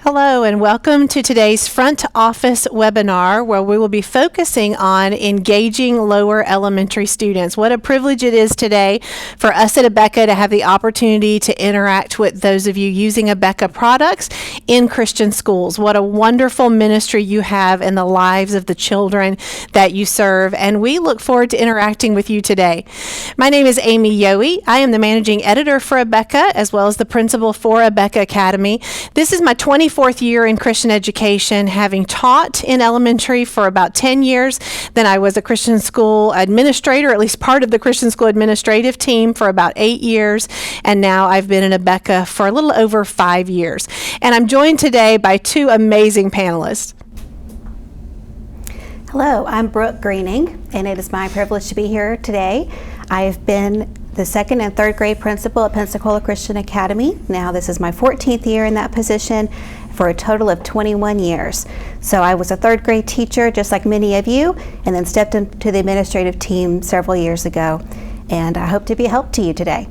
Hello and welcome to today's front office webinar where we will be focusing on engaging lower elementary students. What a privilege it is today for us at Abeka to have the opportunity to interact with those of you using Abeka products in Christian schools. What a wonderful ministry you have in the lives of the children that you serve, and we look forward to interacting with you today. My name is Amy Yohe. I am the managing editor for Abeka as well as the principal for Abeka Academy. This is my 24th year in Christian education, having taught in elementary for about 10 years. Then I was a Christian school administrator, at least part of the Christian school administrative team, for about 8 years. And now I've been in Abeka for a little over 5 years. And I'm joined today by two amazing panelists. Hello, I'm Brooke Greening, and it is my privilege to be here today. I have been the second and third grade principal at Pensacola Christian Academy. Now this is my 14th year in that position for a total of 21 years. So I was a third grade teacher, just like many of you, and then stepped into the administrative team several years ago. And I hope to be a help to you today.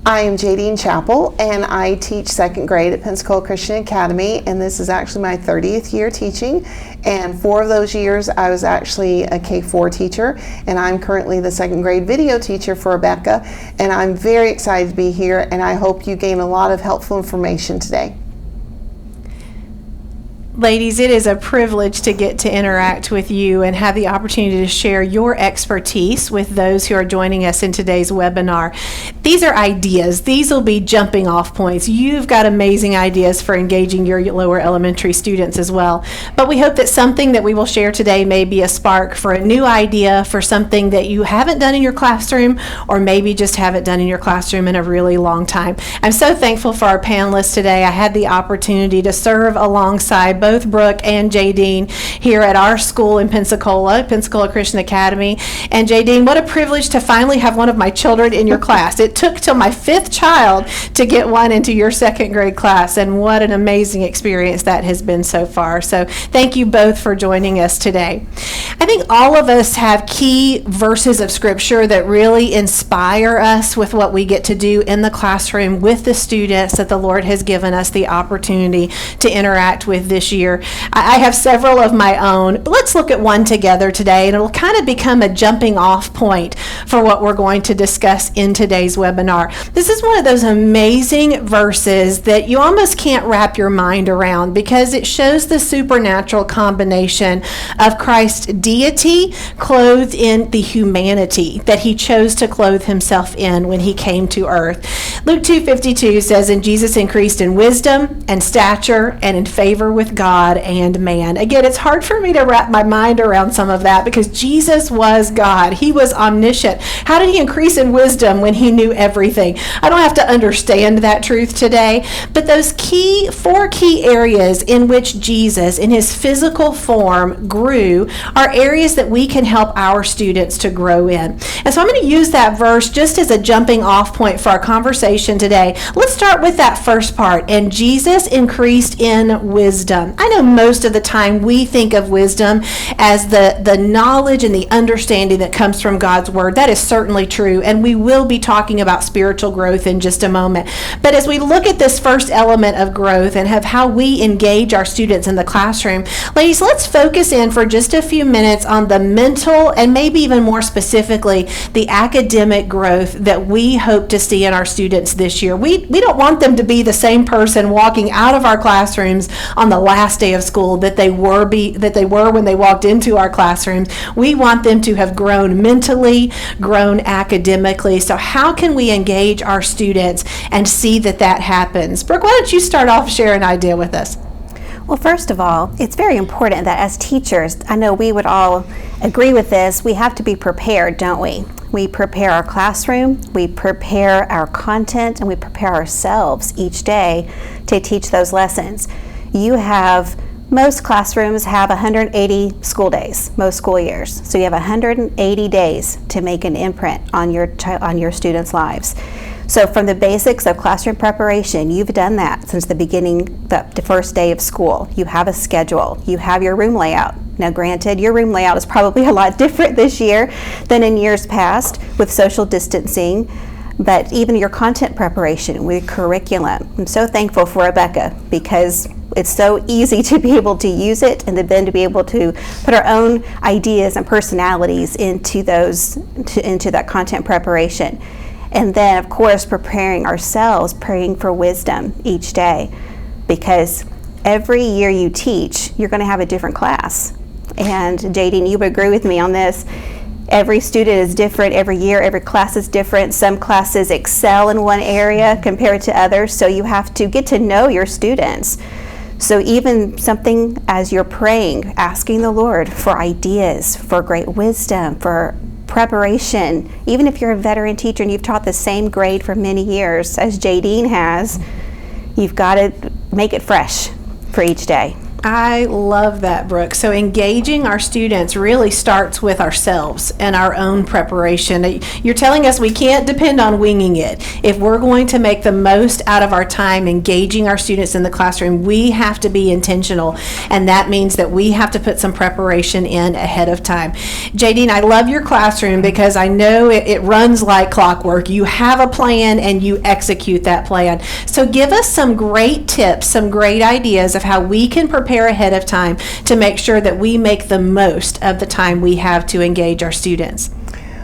I am Jadine Chappell, and I teach second grade at Pensacola Christian Academy, and this is actually my 30th year teaching. And 4 of those years I was actually a K-4 teacher, and I'm currently the second grade video teacher for Abeka, and I'm very excited to be here, and I hope you gain a lot of helpful information today. Ladies, it is a privilege to get to interact with you and have the opportunity to share your expertise with those who are joining us in today's webinar. These are ideas. These will be jumping off points. You've got amazing ideas for engaging your lower elementary students as well. But we hope that something that we will share today may be a spark for a new idea, for something that you haven't done in your classroom, or maybe just haven't done in your classroom in a really long time. I'm so thankful for our panelists today. I had the opportunity to serve alongside both Brooke and Jadine here at our school in Pensacola Christian Academy. And Jadine, what a privilege to finally have one of my children in your class. It took till my 5th child to get one into your second grade class, and what an amazing experience that has been so far. So thank you both for joining us today. I think all of us have key verses of scripture that really inspire us with what we get to do in the classroom with the students that the Lord has given us the opportunity to interact with this year. I have several of my own, but let's look at one together today, and it'll kind of become a jumping off point for what we're going to discuss in today's webinar. This is one of those amazing verses that you almost can't wrap your mind around because it shows the supernatural combination of Christ's deity clothed in the humanity that he chose to clothe himself in when he came to earth. Luke 2:52 says, "And Jesus increased in wisdom and stature and in favor with God and man." Again, it's hard for me to wrap my mind around some of that because Jesus was God. He was omniscient. How did he increase in wisdom when he knew everything? I don't have to understand that truth today, but those 4 key areas in which Jesus, in his physical form, grew are areas that we can help our students to grow in. And so I'm going to use that verse just as a jumping off point for our conversation today. Let's start with that first part. And Jesus increased in wisdom. I know most of the time we think of wisdom as the knowledge and the understanding that comes from God's word. That is certainly true, and we will be talking about spiritual growth in just a moment. But as we look at this first element of growth and have how we engage our students in the classroom, ladies, let's focus in for just a few minutes on the mental and maybe even more specifically the academic growth that we hope to see in our students this year. We don't want them to be the same person walking out of our classrooms on the last day of school that they were when they walked into our classrooms. We want them to have grown mentally, grown academically. So how can we engage our students and see that happens? Brooke, why don't you start off, share an idea with us? Well, first of all, it's very important that as teachers, I know we would all agree with this, we have to be prepared, don't we? We prepare our classroom, we prepare our content, and we prepare ourselves each day to teach those lessons. Most classrooms have 180 school days, most school years. So you have 180 days to make an imprint on your students' lives. So from the basics of classroom preparation, you've done that since the beginning, the first day of school. You have a schedule. You have your room layout. Now granted, your room layout is probably a lot different this year than in years past with social distancing. But even your content preparation with curriculum, I'm so thankful for Abeka because it's so easy to be able to use it and then to be able to put our own ideas and personalities into that content preparation. And then, of course, preparing ourselves, praying for wisdom each day, because every year you teach, you're going to have a different class. And Jadine, you would agree with me on this. Every student is different every year. Every class is different. Some classes excel in one area compared to others, so you have to get to know your students. So even something as you're praying, asking the Lord for ideas, for great wisdom, for preparation, even if you're a veteran teacher and you've taught the same grade for many years as Jadine has, you've got to make it fresh for each day. I love that, Brooke. So engaging our students really starts with ourselves and our own preparation. You're telling us we can't depend on winging it. If we're going to make the most out of our time engaging our students in the classroom, we have to be intentional, and that means that we have to put some preparation in ahead of time. Jadine, I love your classroom because I know it runs like clockwork. You have a plan and you execute that plan. So give us some great tips, some great ideas of how we can prepare ahead of time to make sure that we make the most of the time we have to engage our students.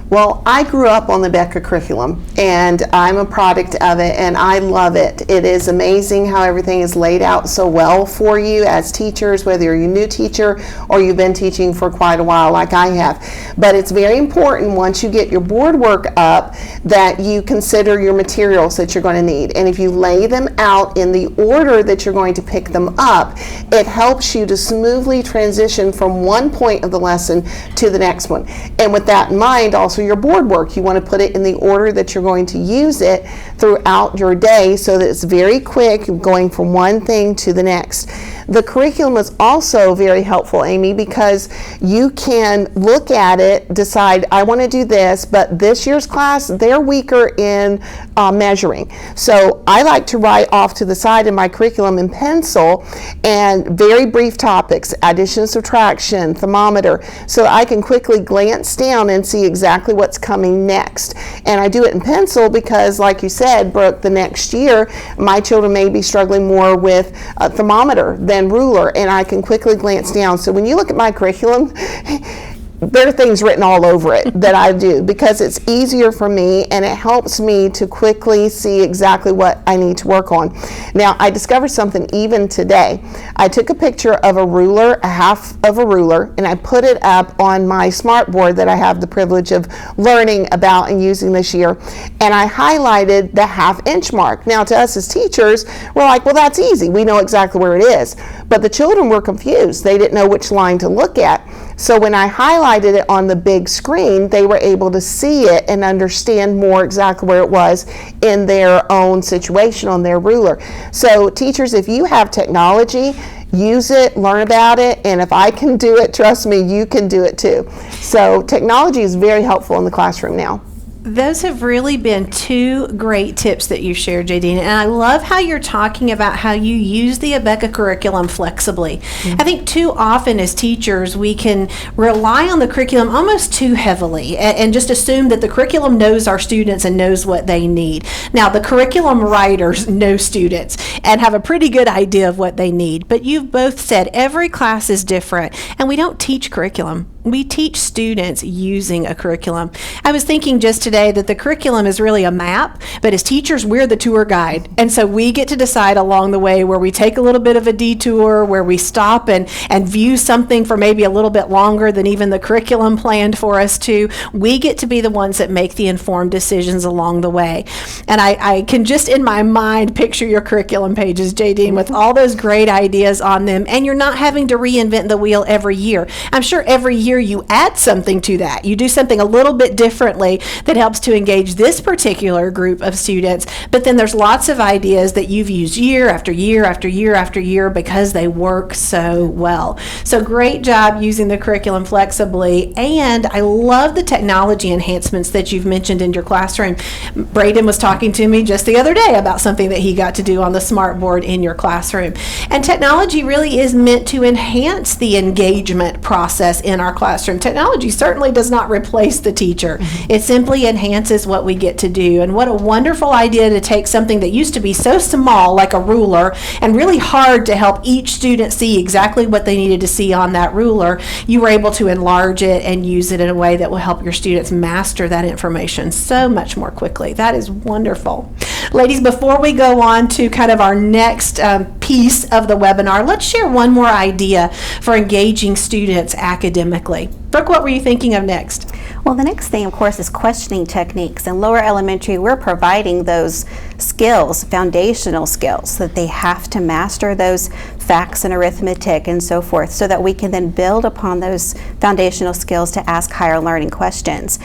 Well, I grew up on the Abeka curriculum, and I'm a product of it, and I love it. It is amazing how everything is laid out so well for you as teachers, whether you're a new teacher or you've been teaching for quite a while like I have. But it's very important once you get your board work up that you consider your materials that you're going to need. And if you lay them out in the order that you're going to pick them up, it helps you to smoothly transition from one point of the lesson to the next one. And with that in mind, also your board work, you want to put it in the order that you're going to use it throughout your day so that it's very quick going from one thing to the next. The curriculum is also very helpful, Amy, because you can look at it, decide, I want to do this, but this year's class, they're weaker in measuring. So I like to write off to the side in my curriculum in pencil and very brief topics, addition, subtraction, thermometer, so I can quickly glance down and see exactly what's coming next. And I do it in pencil because, like you said, Brooke, the next year, my children may be struggling more with a thermometer than ruler, and I can quickly glance down. So when you look at my curriculum, there are things written all over it that I do because it's easier for me and it helps me to quickly see exactly what I need to work on. Now, I discovered something even today. I took a picture of a ruler, a half of a ruler, and I put it up on my smart board that I have the privilege of learning about and using this year, and I highlighted the half-inch mark. Now, to us as teachers, we're like, well, that's easy. We know exactly where it is. But the children were confused. They didn't know which line to look at. So when I highlighted it on the big screen, they were able to see it and understand more exactly where it was in their own situation on their ruler. So teachers, if you have technology, use it, learn about it, and if I can do it, trust me, you can do it too. So technology is very helpful in the classroom now. Those have really been two great tips that you've shared, Jadine, and I love how you're talking about how you use the Abeka curriculum flexibly. I think too often as teachers we can rely on the curriculum almost too heavily and just assume that the curriculum knows our students and knows what they need. Now, the curriculum writers know students and have a pretty good idea of what they need, but you've both said every class is different, and we don't teach curriculum. We teach students using a curriculum. I was thinking just today that the curriculum is really a map, but as teachers, we're the tour guide. And so we get to decide along the way where we take a little bit of a detour, where we stop and view something for maybe a little bit longer than even the curriculum planned for us to. We get to be the ones that make the informed decisions along the way. And I can just in my mind picture your curriculum pages, Jadine, with all those great ideas on them. And you're not having to reinvent the wheel every year. I'm sure every year you add something to that. You do something a little bit differently that helps to engage this particular group of students, but then there's lots of ideas that you've used year after year after year after year because they work so well. So great job using the curriculum flexibly, and I love the technology enhancements that you've mentioned in your classroom. Braden was talking to me just the other day about something that he got to do on the smart board in your classroom. And technology really is meant to enhance the engagement process in our classroom. Technology certainly does not replace the teacher. It simply enhances what we get to do. And what a wonderful idea to take something that used to be so small, like a ruler, and really hard to help each student see exactly what they needed to see on that ruler. You were able to enlarge it and use it in a way that will help your students master that information so much more quickly. That is wonderful. Ladies, before we go on to kind of our next piece of the webinar, let's share one more idea for engaging students academically. Brooke, what were you thinking of next? Well, the next thing, of course, is questioning techniques. In lower elementary, we're providing those skills, foundational skills, that they have to master those facts and arithmetic and so forth, so that we can then build upon those foundational skills to ask higher learning questions.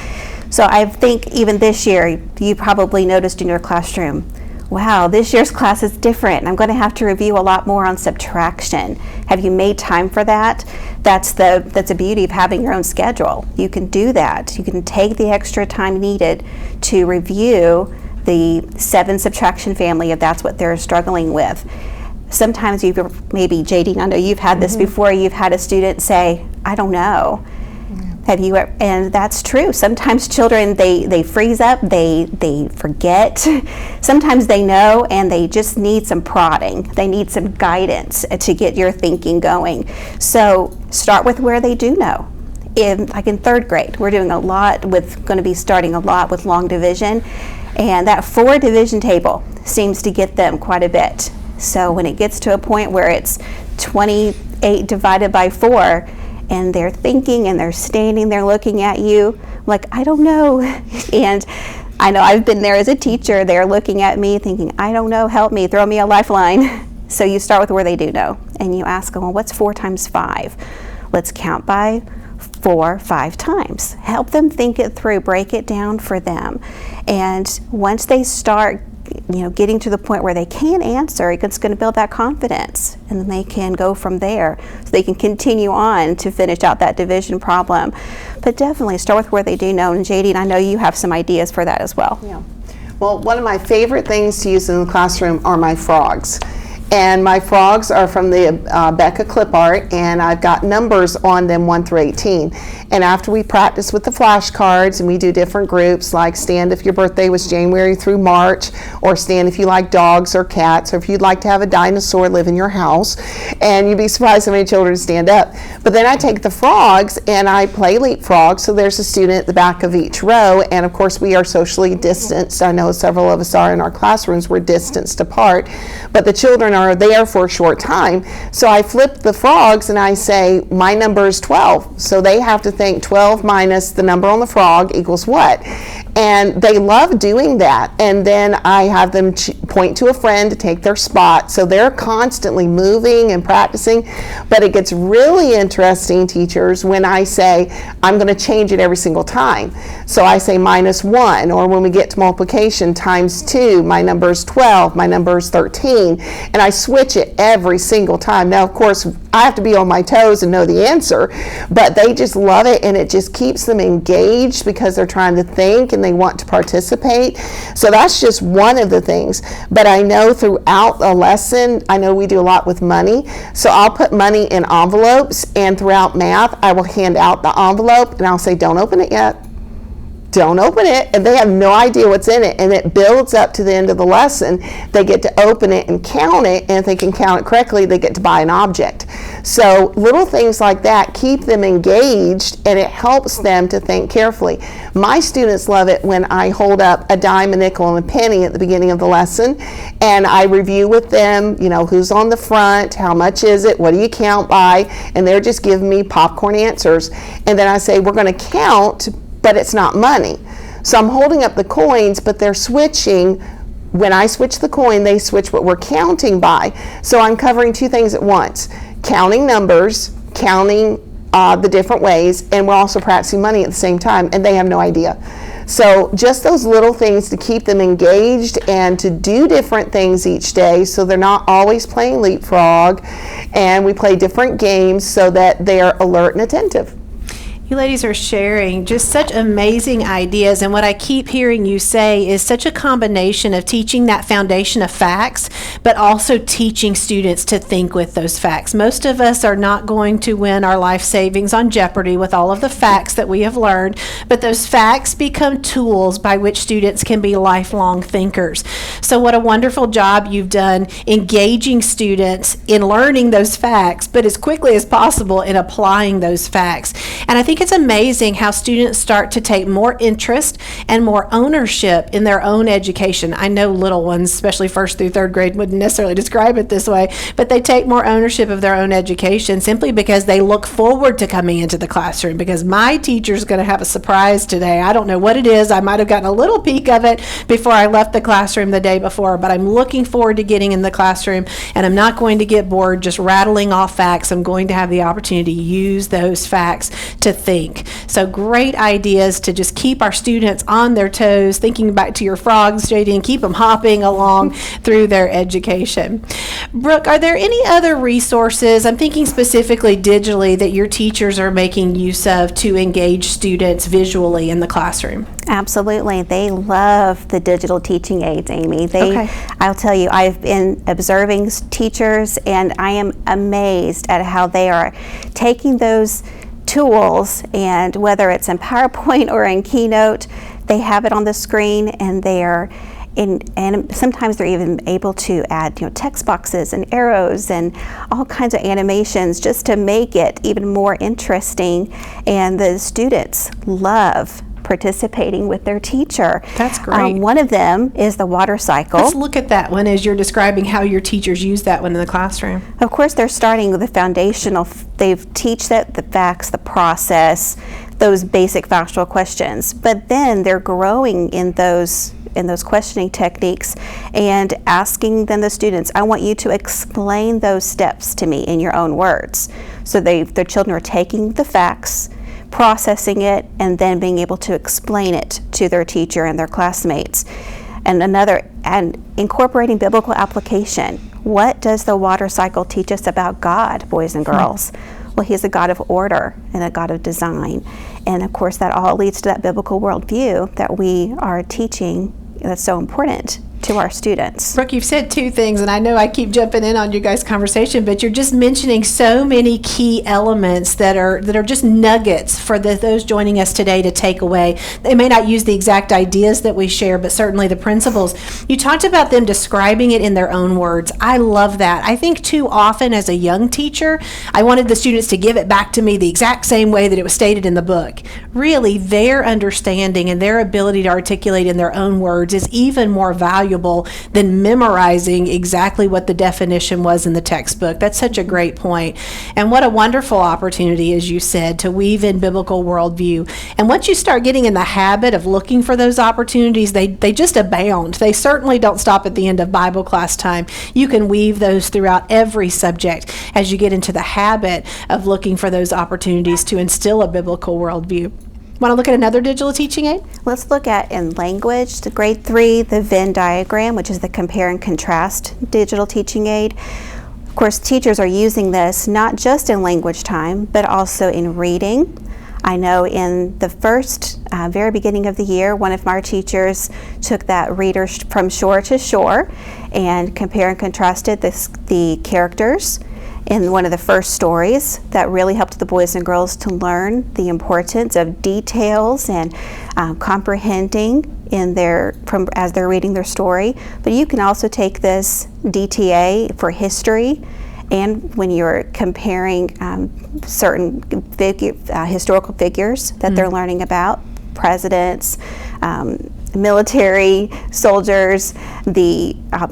So I think even this year, you probably noticed in your classroom, wow, this year's class is different. I'm going to have to review a lot more on subtraction. Have you made time for that? That's the beauty of having your own schedule. You can do that. You can take the extra time needed to review the 7 subtraction family if that's what they're struggling with. Sometimes maybe JD, I know you've had this before, you've had a student say, I don't know. Have you? And that's true. Sometimes children, they freeze up, they forget. Sometimes they know and they just need some prodding. They need some guidance to get your thinking going. So start with where they do know. Like in 3rd grade, we're doing going to be starting a lot with long division, and that 4 division table seems to get them quite a bit. So when it gets to a point where it's 28 divided by 4, and they're thinking and they're standing there looking at you like, I don't know. And I know I've been there as a teacher. They're looking at me thinking, I don't know, help me, throw me a lifeline. So you start with where they do know. And you ask them, well, what's 4 times 5? Let's count by 4, 5 times. Help them think it through, break it down for them. And once they start getting to the point where they can answer, it's going to build that confidence, and then they can go from there. So they can continue on to finish out that division problem. But definitely start with where they do know. And JD, I know you have some ideas for that as well. Yeah. Well, one of my favorite things to use in the classroom are my frogs. And my frogs are from the Abeka clip art, and I've got numbers on them 1 through 18. And after we practice with the flashcards and we do different groups, like stand if your birthday was January through March, or stand if you like dogs or cats, or if you'd like to have a dinosaur live in your house, and you'd be surprised how many children stand up. But then I take the frogs and I play leapfrog, so there's a student at the back of each row, and of course we are socially distanced. I know several of us are in our classrooms, we're distanced apart, but the children are there for a short time. So I flip the frogs and I say, my number is 12. So they have to think 12 minus the number on the frog equals what? And they love doing that. And then I have them point to a friend to take their spot. So they're constantly moving and practicing. But it gets really interesting, teachers, when I say, I'm going to change it every single time. So I say -1, or when we get to multiplication, times 2, my number is 12, my number is 13. And I switch it every single time. Now, of course, I have to be on my toes and know the answer, but they just love it, and it just keeps them engaged because they're trying to think and they want to participate. So that's just one of the things. But I know throughout a lesson, I know we do a lot with money, so I'll put money in envelopes, and throughout math, I will hand out the envelope and I'll say, don't open it yet. Don't open it, and they have no idea what's in it, and it builds up to the end of the lesson. They get to open it and count it, and if they can count it correctly, they get to buy an object. So little things like that keep them engaged, and it helps them to think carefully. My students love it when I hold up a dime, a nickel, and a penny at the beginning of the lesson, and I review with them, who's on the front, how much is it, what do you count by, and they're just giving me popcorn answers. And then I say, we're going to count, but it's not money. So I'm holding up the coins, but they're switching. When I switch the coin, they switch what we're counting by. So I'm covering 2 things at once. Counting numbers, counting the different ways, and we're also practicing money at the same time, and they have no idea. So just those little things to keep them engaged and to do different things each day, so they're not always playing leapfrog, and we play different games so that they're alert and attentive. You ladies are sharing just such amazing ideas, and what I keep hearing you say is such a combination of teaching that foundation of facts, but also teaching students to think with those facts. Most of us are not going to win our life savings on Jeopardy with all of the facts that we have learned, but those facts become tools by which students can be lifelong thinkers. So what a wonderful job you've done engaging students in learning those facts, but as quickly as possible in applying those facts. And I think it's amazing how students start to take more interest and more ownership in their own education. I know little ones, especially first through third grade, wouldn't necessarily describe it this way, but they take more ownership of their own education simply because they look forward to coming into the classroom, because my teacher's going to have a surprise today. I don't know what it is. I might have gotten a little peek of it before I left the classroom the day before, but I'm looking forward to getting in the classroom, and I'm not going to get bored just rattling off facts. I'm going to have the opportunity to use those facts to think. So great ideas to just keep our students on their toes, thinking back to your frogs, JD, and keep them hopping along through their education. Brooke, are there any other resources, I'm thinking specifically digitally, that your teachers are making use of to engage students visually in the classroom? Absolutely. They love the digital teaching aids, Amy. Okay. I'll tell you, I've been observing teachers, and I am amazed at how they are taking those tools, and whether it's in PowerPoint or in Keynote, they have it on the screen, and and sometimes they're even able to add, text boxes and arrows and all kinds of animations just to make it even more interesting. And the students love participating with their teacher. That's great. One of them is the water cycle. Let's look at that one as you're describing how your teachers use that one in the classroom. Of course, they're starting with the foundational. They teach the facts, the process, those basic factual questions, but then they're growing in those questioning techniques and asking then the students, I want you to explain those steps to me in your own words. So their children are taking the facts, processing it, and then being able to explain it to their teacher and their classmates. And incorporating biblical application. What does the water cycle teach us about God, boys and girls? Well, he's a God of order and a God of design. And of course, that all leads to that biblical worldview that we are teaching that's so important to our students. Brooke, you've said two things, and I know I keep jumping in on you guys' conversation, but you're just mentioning so many key elements that are just nuggets for those joining us today to take away. They may not use the exact ideas that we share, but certainly the principles. You talked about them describing it in their own words. I love that. I think too often as a young teacher, I wanted the students to give it back to me the exact same way that it was stated in the book. Really, their understanding and their ability to articulate in their own words is even more valuable than memorizing exactly what the definition was in the textbook. That's such a great point. And what a wonderful opportunity, as you said, to weave in biblical worldview. And once you start getting in the habit of looking for those opportunities, they just abound. They certainly don't stop at the end of Bible class time. You can weave those throughout every subject as you get into the habit of looking for those opportunities to instill a biblical worldview. Want to look at another digital teaching aid? Let's look at in language, the grade 3, the Venn diagram, which is the compare and contrast digital teaching aid. Of course, teachers are using this not just in language time, but also in reading. I know in the very beginning of the year, one of my teachers took that reader from shore to shore and compare and contrasted the characters in one of the first stories. That really helped the boys and girls to learn the importance of details and comprehending as they're reading their story. But you can also take this DTA for history, and when you're comparing certain historical figures that they're learning about, presidents, military, soldiers,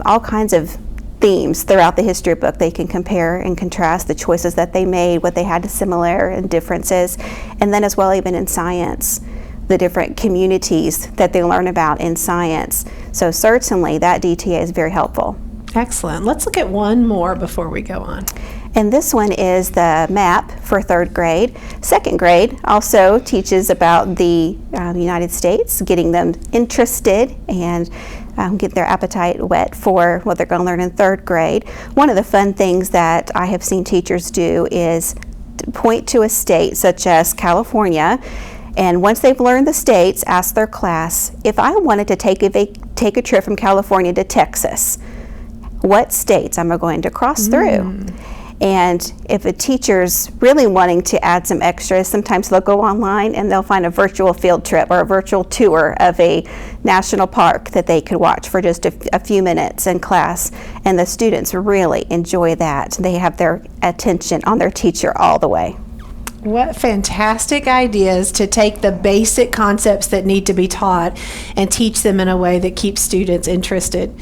all kinds of themes throughout the history book. They can compare and contrast the choices that they made, what they had to similar and differences, and then as well even in science, the different communities that they learn about in science. So certainly that DTA is very helpful. Excellent. Let's look at one more before we go on. And this one is the map for third grade. Second grade also teaches about the United States, getting them interested and get their appetite whet for what they're going to learn in third grade. One of the fun things that I have seen teachers do is point to a state such as California, and once they've learned the states, ask their class, if I wanted to take a trip from California to Texas, what states am I going to cross through? And if a teacher's really wanting to add some extras, sometimes they'll go online and they'll find a virtual field trip or a virtual tour of a national park that they could watch for just a few minutes in class. And the students really enjoy that. They have their attention on their teacher all the way. What fantastic ideas to take the basic concepts that need to be taught and teach them in a way that keeps students interested.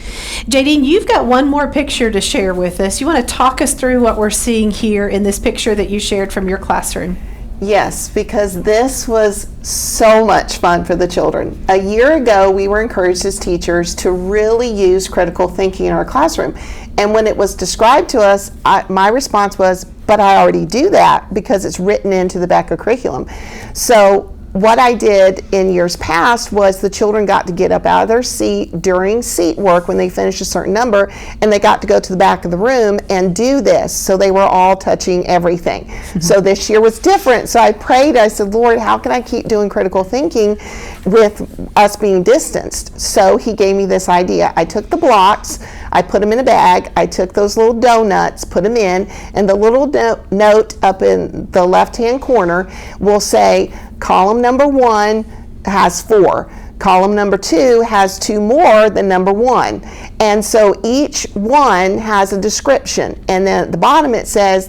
Jadine, you've got one more picture to share with us. You want to talk us through what we're seeing here in this picture that you shared from your classroom? Yes, because this was so much fun for the children. A year ago, we were encouraged as teachers to really use critical thinking in our classroom. And when it was described to us, my response was, but I already do that because it's written into the Abeka curriculum. So what I did in years past was the children got to get up out of their seat during seat work when they finished a certain number, and they got to go to the back of the room and do this. So they were all touching everything. So this year was different. So I prayed, I said, Lord, how can I keep doing critical thinking with us being distanced? So he gave me this idea. I took the blocks, I put them in a bag, I took those little donuts, put them in, and the little note up in the left-hand corner will say, column number 1 has 4. Column number 2 has 2 more than number 1. And so each one has a description. And then at the bottom it says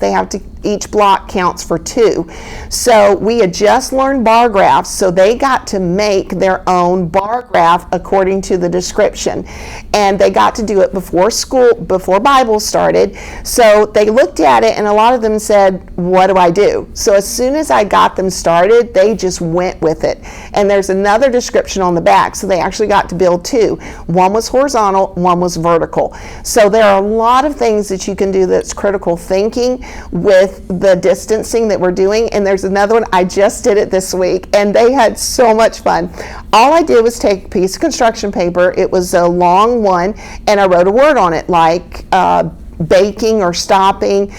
each block counts for 2. So we had just learned bar graphs, so they got to make their own bar graph according to the description. And they got to do it before Bible started. So they looked at it and a lot of them said, what do I do? So as soon as I got them started, they just went with it. And there's another description on the back, so they actually got to build 2. One was horizontal, one was vertical. So there are a lot of things that you can do that's critical thinking with the distancing that we're doing. And there's another one, I just did it this week, and they had so much fun. All I did was take a piece of construction paper, it was a long one, and I wrote a word on it like baking or stopping,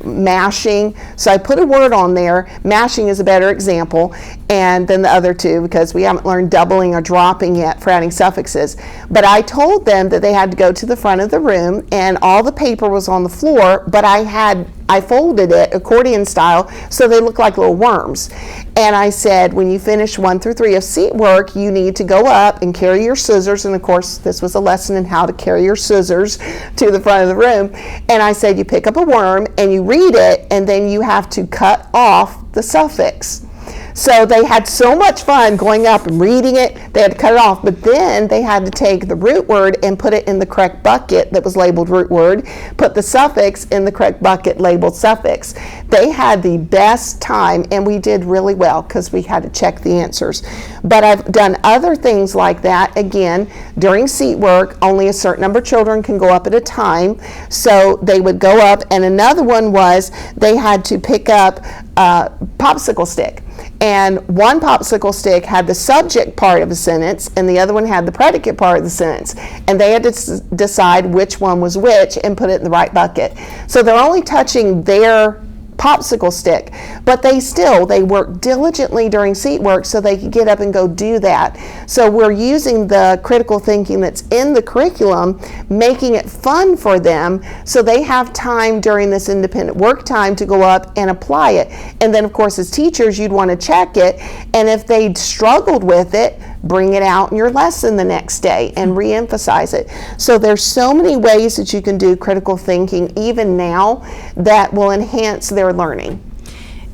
mashing. So I put a word on there. Mashing is a better example, and then the other two, because we haven't learned doubling or dropping yet for adding suffixes. But I told them that they had to go to the front of the room, and all the paper was on the floor, but I folded it accordion style so they look like little worms. And I said, when you finish 1 through 3 of seat work, you need to go up and carry your scissors. And of course, this was a lesson in how to carry your scissors to the front of the room. And I said, you pick up a worm and you read it, and then you have to cut off the suffix. So they had so much fun going up and reading it. They had to cut it off, but then they had to take the root word and put it in the correct bucket that was labeled root word, put the suffix in the correct bucket labeled suffix. They had the best time, and we did really well because we had to check the answers. But I've done other things like that. Again, during seat work, only a certain number of children can go up at a time. So they would go up, and another one was they had to pick up a popsicle stick. And one popsicle stick had the subject part of a sentence, and the other one had the predicate part of the sentence. And they had to decide which one was which and put it in the right bucket. So they're only touching their popsicle stick, but they worked diligently during seat work so they could get up and go do that. So we're using the critical thinking that's in the curriculum, making it fun for them so they have time during this independent work time to go up and apply it. And then of course as teachers you'd want to check it, and if they struggled with it, bring it out in your lesson the next day and re-emphasize it. So there's so many ways that you can do critical thinking even now that will enhance their learning.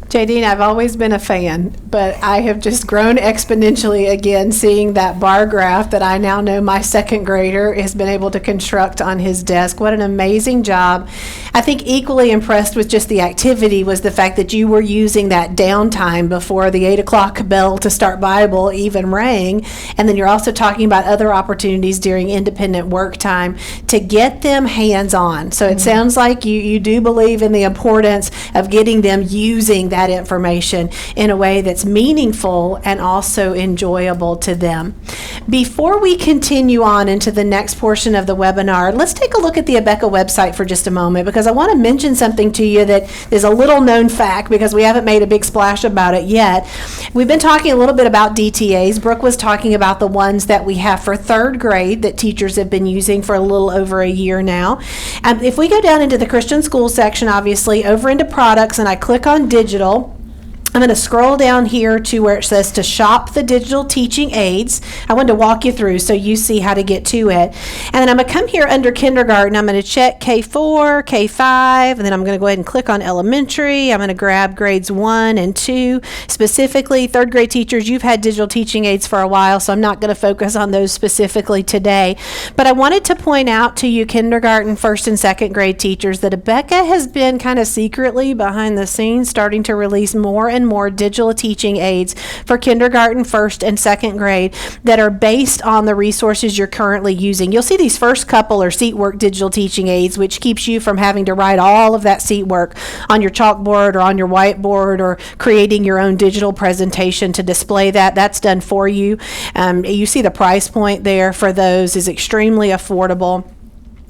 Jadine, I've always been a fan, but I have just grown exponentially again seeing that bar graph that I now know my second grader has been able to construct on his desk. What an amazing job. I think equally impressed with just the activity was the fact that you were using that downtime before the 8 o'clock bell to start Bible even rang. And then you're also talking about other opportunities during independent work time to get them hands-on. So it sounds like you do believe in the importance of getting them using that information in a way that's meaningful and also enjoyable to them. Before we continue on into the next portion of the webinar, let's take a look at the Abeka website for just a moment, because I want to mention something to you that is a little known fact because we haven't made a big splash about it yet. We've been talking a little bit about DTAs. Brooke was talking about the ones that we have for third grade that teachers have been using for a little over a year now. If we go down into the Christian school section, obviously, over into products, and I click on digital, I'm going to scroll down here to where it says to shop the digital teaching aids. I wanted to walk you through so you see how to get to it. And then I'm going to come here under kindergarten. I'm going to check K4, K5, and then I'm going to go ahead and click on elementary. I'm going to grab grades 1 and 2. Specifically, third grade teachers, you've had digital teaching aids for a while, so I'm not going to focus on those specifically today. But I wanted to point out to you kindergarten, first and second grade teachers that Abeka has been kind of secretly behind the scenes starting to release more and more digital teaching aids for kindergarten, first and second grade that are based on the resources you're currently using. You'll see these first couple are seat work digital teaching aids, which keeps you from having to write all of that seat work on your chalkboard or on your whiteboard or creating your own digital presentation to display that. That's done for you. You see the price point there for those is extremely affordable.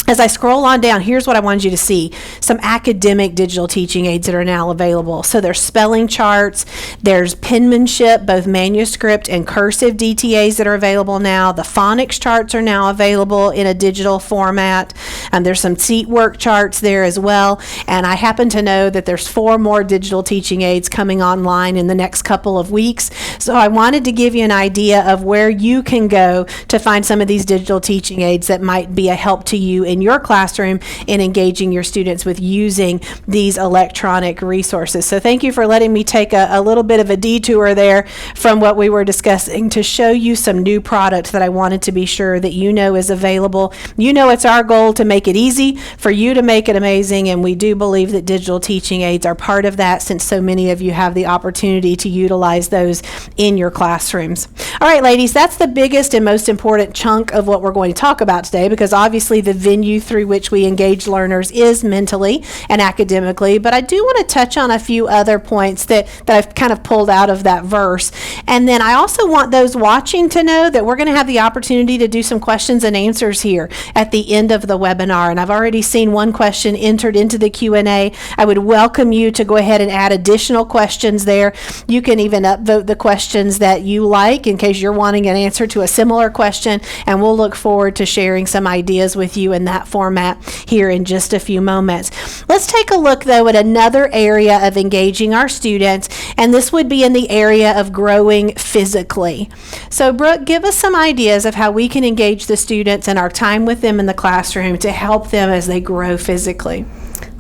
As I scroll on down, here's what I wanted you to see. Some academic digital teaching aids that are now available. So there's spelling charts, there's penmanship, both manuscript and cursive DTAs that are available now. The phonics charts are now available in a digital format. There's some seat work charts there as well. And I happen to know that there's 4 more digital teaching aids coming online in the next couple of weeks. So I wanted to give you an idea of where you can go to find some of these digital teaching aids that might be a help to you in your classroom in engaging your students with using these electronic resources. So thank you for letting me take a little bit of a detour there from what we were discussing to show you some new product that I wanted to be sure that you know is available. You know it's our goal to make it easy for you to make it amazing, and we do believe that digital teaching aids are part of that, since so many of you have the opportunity to utilize those in your classrooms. All right, ladies, that's the biggest and most important chunk of what we're going to talk about today, because obviously the venue through which we engage learners is mentally and academically, but I do want to touch on a few other points that I've kind of pulled out of that verse. And then I also want those watching to know that we're going to have the opportunity to do some questions and answers here at the end of the webinar. And I've already seen one question entered into the Q&A. I would welcome you to go ahead and add additional questions there. You can even upvote the questions that you like in case you're wanting an answer to a similar question, and we'll look forward to sharing some ideas with you in that format here in just a few moments. Let's take a look though at another area of engaging our students, and this would be in the area of growing physically. So Brooke, give us some ideas of how we can engage the students and our time with them in the classroom to help them as they grow physically.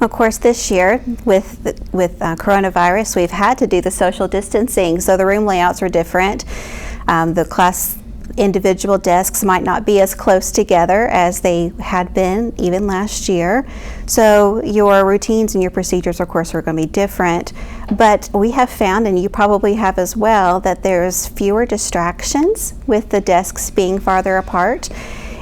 Of course, this year with coronavirus, we've had to do the social distancing, so the room layouts are different. The class individual desks might not be as close together as they had been even last year. So your routines and your procedures, of course, are going to be different. But we have found, and you probably have as well, that there's fewer distractions with the desks being farther apart.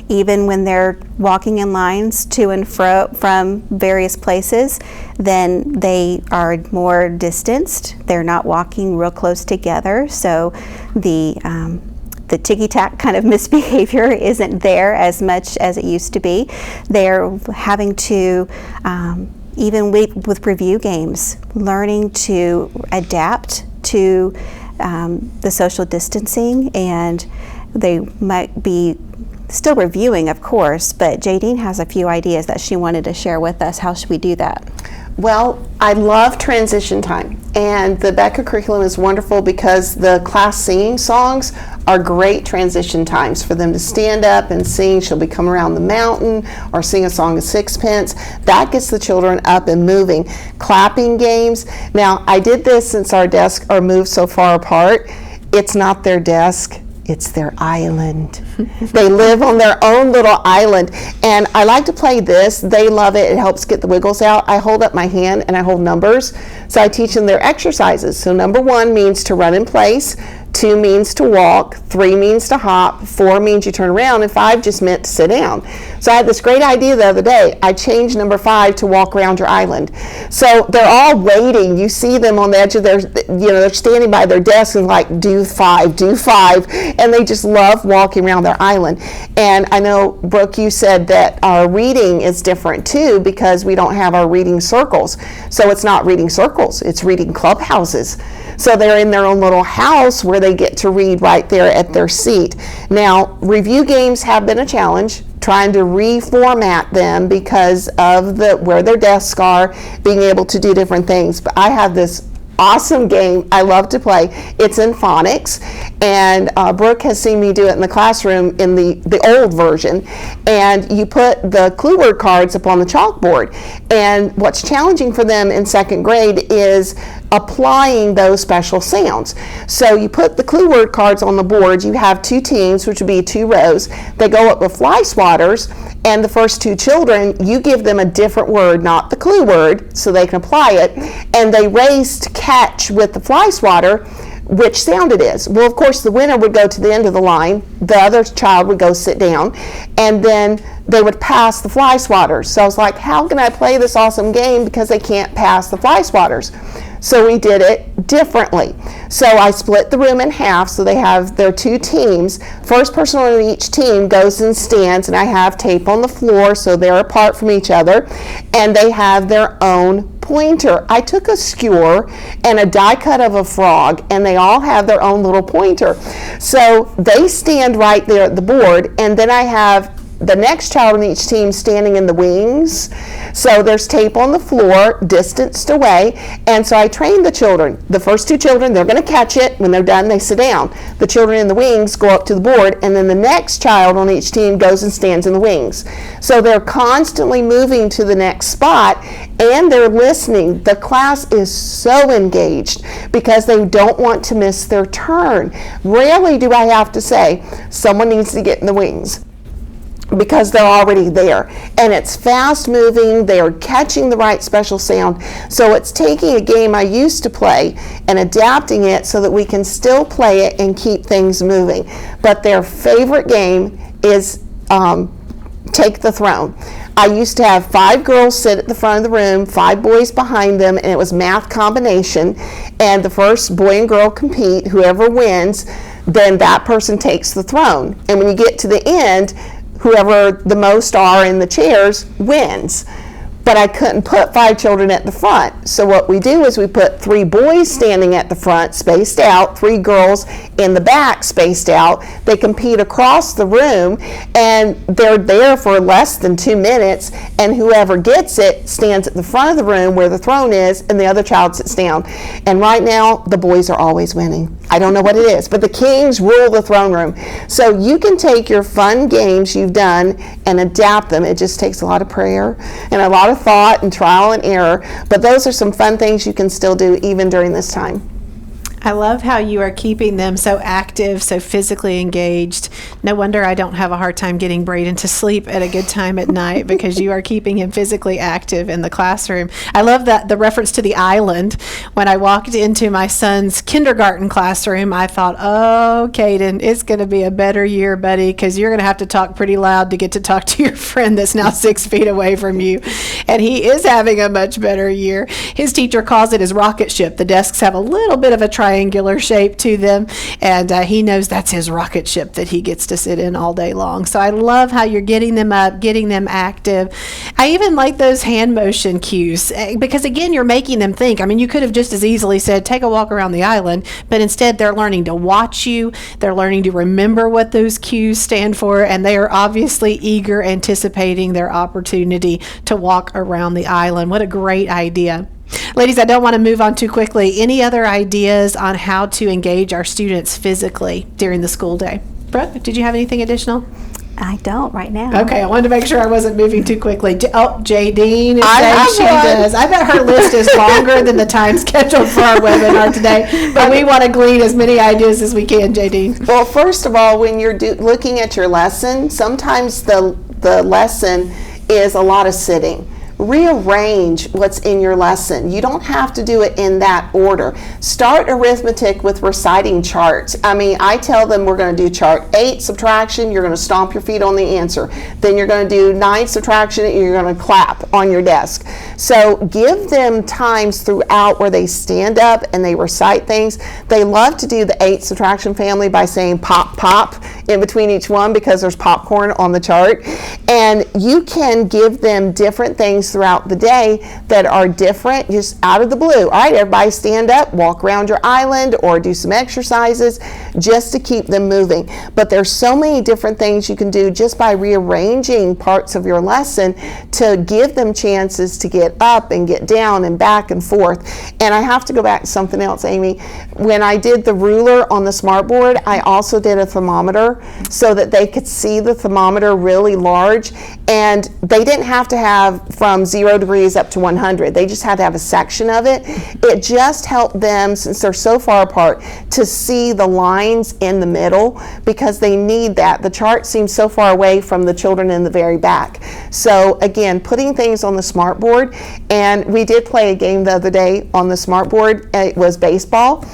Even when they're walking in lines to and fro from various places, then they are more distanced. They're not walking real close together. So the ticky-tack kind of misbehavior isn't there as much as it used to be. They're having to, even with review games, learning to adapt to the social distancing, and they might be still reviewing, of course, but Jadine has a few ideas that she wanted to share with us. How should we do that? Well, I love transition time, and the Abeka curriculum is wonderful because the class singing songs are great transition times for them to stand up and sing "She'll Be Come Around the Mountain" or sing a song of sixpence. That gets the children up and moving. Clapping games. Now, I did this since our desks are moved so far apart. It's not their desk. It's their island. They live on their own little island. And I like to play this. They love it. It helps get the wiggles out. I hold up my hand and I hold numbers. So I teach them their exercises. So number 1 means to run in place. 2 means to walk. 3 means to hop. 4 means you turn around. And 5 just meant to sit down. So I had this great idea the other day. I changed number 5 to walk around your island. So they're all waiting. You see them on the edge of their, they're standing by their desk and like, do 5, and they just love walking around their island. And I know, Brooke, you said that our reading is different too because we don't have our reading circles. So it's not reading circles, it's reading clubhouses. So they're in their own little house where they get to read right there at their seat. Now, review games have been a challenge, trying to reformat them because of where their desks are, being able to do different things. But I have this awesome game I love to play. It's in phonics, and Brooke has seen me do it in the classroom in the old version. And you put the clue word cards up on the chalkboard. And what's challenging for them in second grade is applying those special sounds. So you put the clue word cards on the board. You have 2 teams, which would be 2 rows. They go up with fly swatters, and the first 2 children, you give them a different word, not the clue word, so they can apply it, and they race to catch with the fly swatter which sound it is. Well, of course, the winner would go to the end of the line, the other child would go sit down, and then they would pass the fly swatters. So I was like, how can I play this awesome game because they can't pass the fly swatters? So we did it differently. So I split the room in half, so they have their 2 teams. First person on each team goes and stands, and I have tape on the floor so they're apart from each other, and they have their own pointer. I took a skewer and a die cut of a frog, and they all have their own little pointer. So they stand right there at the board, and then I have the next child on each team standing in the wings. So there's tape on the floor, distanced away, and so I trained the children. The first 2 children, they're going to catch it. When they're done, they sit down. The children in the wings go up to the board, and then the next child on each team goes and stands in the wings. So they're constantly moving to the next spot, and they're listening. The class is so engaged because they don't want to miss their turn. Rarely do I have to say, someone needs to get in the wings, because they're already there, and it's fast moving. They are catching the right special sound. So it's taking a game I used to play and adapting it so that we can still play it and keep things moving. But their favorite game is Take the Throne. I used to have 5 girls sit at the front of the room, 5 boys behind them, and it was math combination, and the first boy and girl compete. Whoever wins, then that person takes the throne. And when you get to the end, whoever the most are in the chairs wins. But I couldn't put 5 children at the front. So what we do is we put 3 boys standing at the front, spaced out, 3 girls in the back, spaced out. They compete across the room, and they're there for less than 2 minutes, and whoever gets it stands at the front of the room where the throne is, and the other child sits down. And right now, the boys are always winning. I don't know what it is, but the kings rule the throne room. So you can take your fun games you've done and adapt them. It just takes a lot of prayer and a lot of thought and trial and error, but those are some fun things you can still do even during this time. I love how you are keeping them so active, so physically engaged. No wonder I don't have a hard time getting Braden to sleep at a good time at night, because you are keeping him physically active in the classroom. I love that the reference to the island. When I walked into my son's kindergarten classroom, I thought, oh, Caden, it's going to be a better year, buddy, because you're going to have to talk pretty loud to get to talk to your friend that's now 6 feet away from you. And he is having a much better year. His teacher calls it his rocket ship. The desks have a little bit of a triangular shape to them, and he knows that's his rocket ship that he gets to sit in all day long. So I love how you're getting them up, getting them active. I even like those hand motion cues, because again, you're making them think. I mean, you could have just as easily said, take a walk around the island, but instead they're learning to watch you, they're learning to remember what those cues stand for, and they are obviously eager, anticipating their opportunity to walk around the island. What a great idea. Ladies, I don't want to move on too quickly. Any other ideas on how to engage our students physically during the school day? Brooke, did you have anything additional? I don't right now. Okay, I wanted to make sure I wasn't moving too quickly. Jadine is saying she does. I bet her list is longer than the time scheduled for our webinar today, but we want to glean as many ideas as we can, Jadine. Well, first of all, when you're looking at your lesson, sometimes the lesson is a lot of sitting. rearrange what's in your lesson. You don't have to do it in that order. Start arithmetic with reciting charts. I mean, I tell them we're going to do chart 8 subtraction, you're going to stomp your feet on the answer. Then you're going to do 9 subtraction, and you're going to clap on your desk. So give them times throughout where they stand up and they recite things. They love to do the 8 subtraction family by saying pop, pop in between each one because there's popcorn on the chart. And you can give them different things throughout the day that are different, just out of the blue. All right, everybody stand up, walk around your island, or do some exercises just to keep them moving. But there's so many different things you can do just by rearranging parts of your lesson to give them chances to get up and get down and back and forth. And I have to go back to something else, Amy. When I did the ruler on the smartboard, I also did a thermometer so that they could see the thermometer really large. And they didn't have to have from 0 degrees up to 100. They just had to have a section of it. It just helped them, since they're so far apart, to see the lines in the middle, because they need that. The chart seems so far away from the children in the very back. So again, putting things on the smartboard. And we did play a game the other day on the smartboard. It was baseball.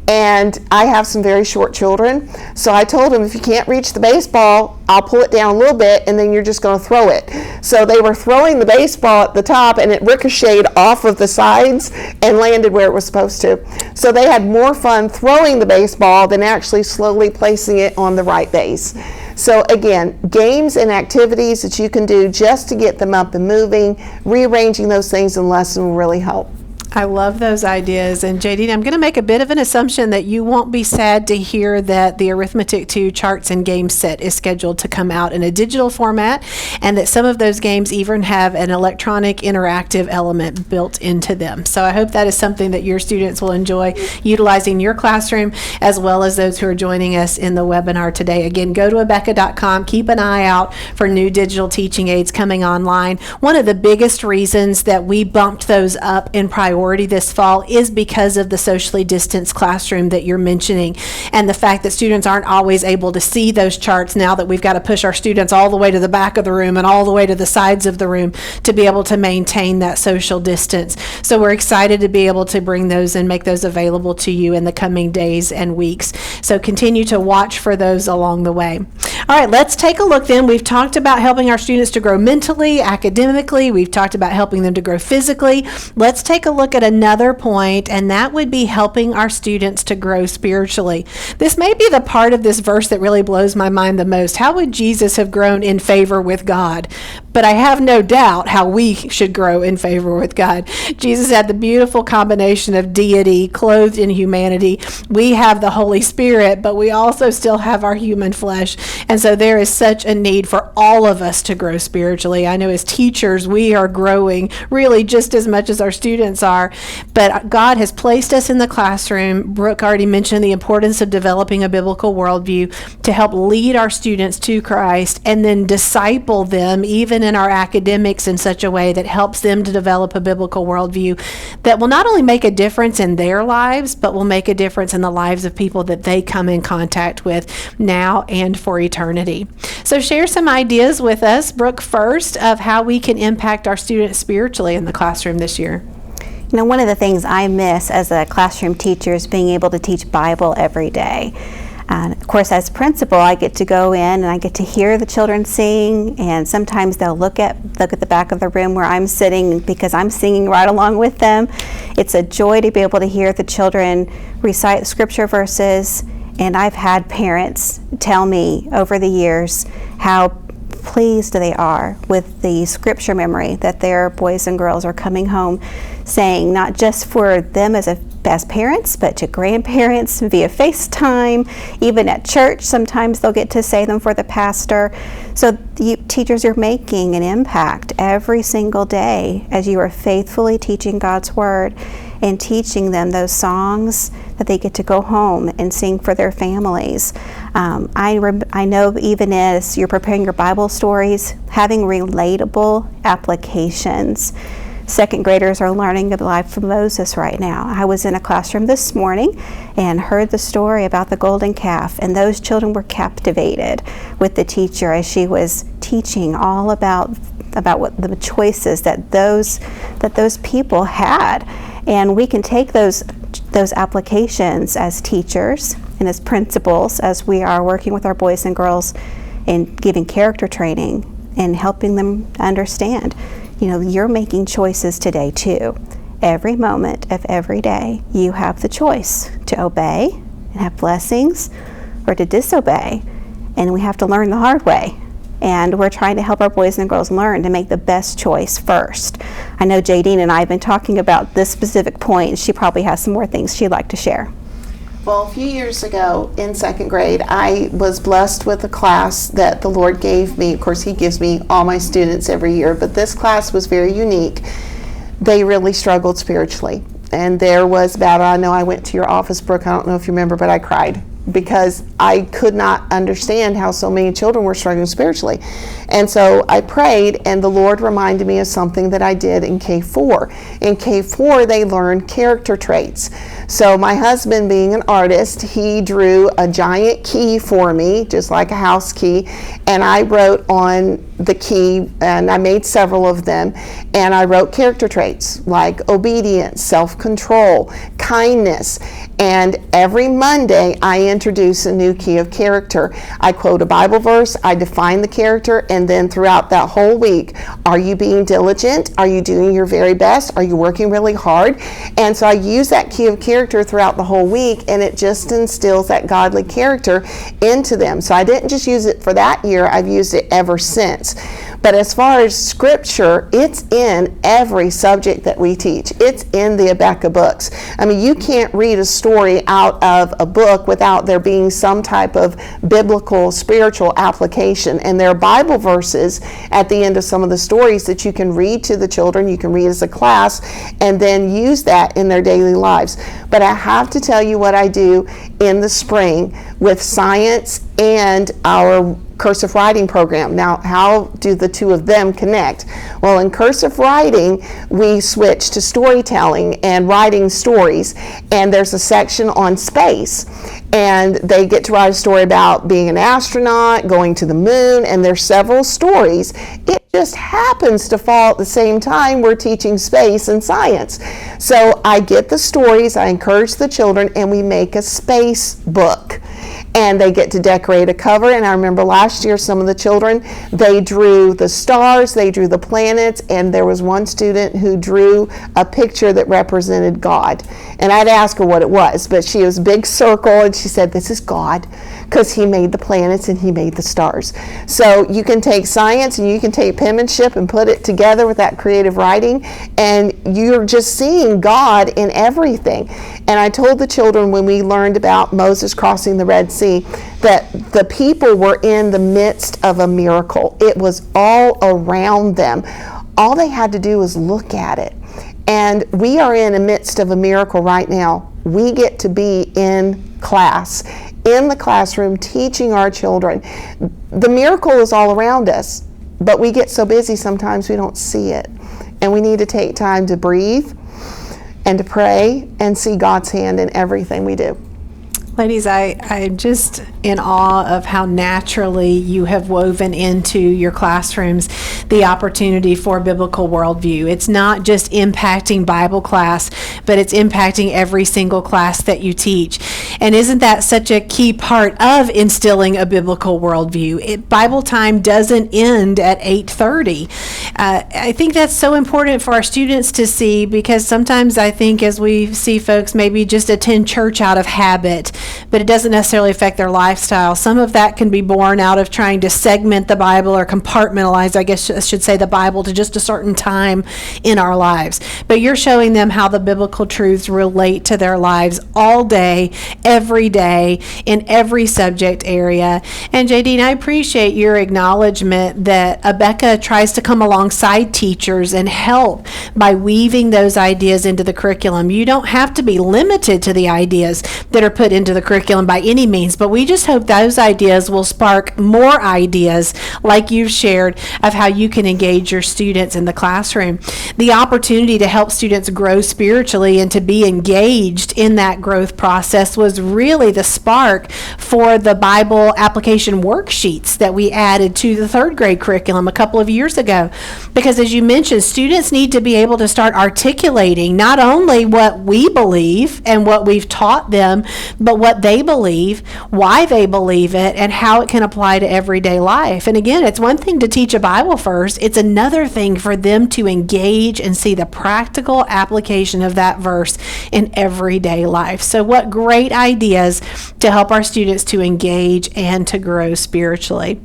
And I have some very short children, so I told them, if you can't reach the baseball, I'll pull it down a little bit and then you're just going to throw it. So they were throwing the baseball at the top, and it ricocheted off of the sides and landed where it was supposed to. So they had more fun throwing the baseball than actually slowly placing it on the right base. So again, games and activities that you can do just to get them up and moving, rearranging those things in the lesson will really help. I love those ideas. And JD, I'm going to make a bit of an assumption that you won't be sad to hear that the Arithmetic 2 charts and game set is scheduled to come out in a digital format, and that some of those games even have an electronic interactive element built into them. So I hope that is something that your students will enjoy utilizing in your classroom, as well as those who are joining us in the webinar today. Again, go to abeca.com, keep an eye out for new digital teaching aids coming online. One of the biggest reasons that we bumped those up in priority this fall is because of the socially distanced classroom that you're mentioning, and the fact that students aren't always able to see those charts now that we've got to push our students all the way to the back of the room and all the way to the sides of the room to be able to maintain that social distance. So we're excited to be able to bring those and make those available to you in the coming days and weeks. So continue to watch for those along the way. All right, let's take a look then. We've talked about helping our students to grow mentally, academically. We've talked about helping them to grow physically. Let's take a look at another point, and that would be helping our students to grow spiritually. This may be the part of this verse that really blows my mind the most. How would Jesus have grown in favor with God? But I have no doubt how we should grow in favor with God. Jesus had the beautiful combination of deity clothed in humanity. We have the Holy Spirit, but we also still have our human flesh. And so there is such a need for all of us to grow spiritually. I know as teachers, we are growing really just as much as our students are. But God has placed us in the classroom. Brooke already mentioned the importance of developing a biblical worldview to help lead our students to Christ and then disciple them even in our academics in such a way that helps them to develop a biblical worldview that will not only make a difference in their lives, but will make a difference in the lives of people that they come in contact with now and for eternity. So share some ideas with us, Brooke, first, of how we can impact our students spiritually in the classroom this year. You know, one of the things I miss as a classroom teacher is being able to teach Bible every day. And of course, as principal, I get to go in and I get to hear the children sing, and sometimes they'll look at the back of the room where I'm sitting because I'm singing right along with them. It's a joy to be able to hear the children recite scripture verses, and I've had parents tell me over the years how pleased they are with the scripture memory that their boys and girls are coming home saying, not just for them as parents, but to grandparents via FaceTime, even at church. Sometimes they'll get to say them for the pastor. So you teachers are making an impact every single day as you are faithfully teaching God's Word and teaching them those songs that they get to go home and sing for their families. I know even as you're preparing your Bible stories, having relatable applications. Second graders are learning the life of Moses right now. I was in a classroom this morning and heard the story about the golden calf, and those children were captivated with the teacher as she was teaching all about about what the choices that those people had. And we can take those applications as teachers and as principals, as we are working with our boys and girls and giving character training and helping them understand, you're making choices today too. Every moment of every day, you have the choice to obey and have blessings or to disobey. And we have to learn the hard way. And we're trying to help our boys and girls learn to make the best choice first. I know Jadine and I have been talking about this specific point. She probably has some more things she'd like to share. Well, a few years ago in second grade, I was blessed with a class that the Lord gave me. Of course, He gives me all my students every year, but this class was very unique. They really struggled spiritually. And there was battle. I know I went to your office, Brooke, I don't know if you remember, but I cried because I could not understand how so many children were struggling spiritually. And so I prayed, and the Lord reminded me of something that I did in K4. In K4, they learned character traits. So my husband, being an artist, he drew a giant key for me, just like a house key, and I wrote on the key, and I made several of them, and I wrote character traits like obedience, self-control, kindness. And every Monday, I introduce a new key of character. I quote a Bible verse, I define the character, and then throughout that whole week, are you being diligent? Are you doing your very best? Are you working really hard? And so I use that key of character throughout the whole week, and it just instills that godly character into them. So I didn't just use it for that year, I've used it ever since. But as far as scripture, it's in every subject that we teach. It's in the Abeka books. I mean, you can't read a story out of a book without there being some type of biblical, spiritual application. And there are Bible verses at the end of some of the stories that you can read to the children, you can read as a class, and then use that in their daily lives. But I have to tell you what I do in the spring with science and our cursive writing program. Now, how do the two of them connect? Well, in cursive writing, we switch to storytelling and writing stories, and there's a section on space, and they get to write a story about being an astronaut, going to the moon, and there's several stories. It just happens to fall at the same time we're teaching space and science. So I get the stories, I encourage the children, and we make a space book. And they get to decorate a cover. And I remember last year some of the children, they drew the stars, they drew the planets, and there was one student who drew a picture that represented God. And I'd ask her what it was, but she was a big circle, and she said, this is God, because He made the planets and He made the stars. So you can take science and you can take penmanship and put it together with that creative writing, and you're just seeing God in everything. And I told the children when we learned about Moses crossing the Red Sea that the people were in the midst of a miracle. It was all around them. All they had to do was look at it. And we are in the midst of a miracle right now. We get to be in class, in the classroom, teaching our children. The miracle is all around us, but we get so busy sometimes we don't see it. And we need to take time to breathe and to pray and see God's hand in everything we do. Ladies, I'm just in awe of how naturally you have woven into your classrooms the opportunity for biblical worldview. It's not just impacting Bible class, but it's impacting every single class that you teach. And isn't that such a key part of instilling a biblical worldview? Bible time doesn't end at 8:30. I think that's so important for our students to see, because sometimes I think as we see folks maybe just attend church out of habit, but it doesn't necessarily affect their lifestyle. Some of that can be born out of trying to segment the Bible or compartmentalize, I guess I should say, the Bible to just a certain time in our lives. But you're showing them how the biblical truths relate to their lives all day, every day, in every subject area. And Jadine, I appreciate your acknowledgement that Abeka tries to come alongside teachers and help by weaving those ideas into the curriculum. You don't have to be limited to the ideas that are put into the curriculum by any means, but we just hope those ideas will spark more ideas like you've shared of how you can engage your students in the classroom. The opportunity to help students grow spiritually and to be engaged in that growth process was was really the spark for the Bible application worksheets that we added to the third grade curriculum a couple of years ago. Because as you mentioned, students need to be able to start articulating not only what we believe and what we've taught them, but what they believe, why they believe it, and how it can apply to everyday life. And again, it's one thing to teach a Bible verse, it's another thing for them to engage and see the practical application of that verse in everyday life. So what great ideas to help our students to engage and to grow spiritually.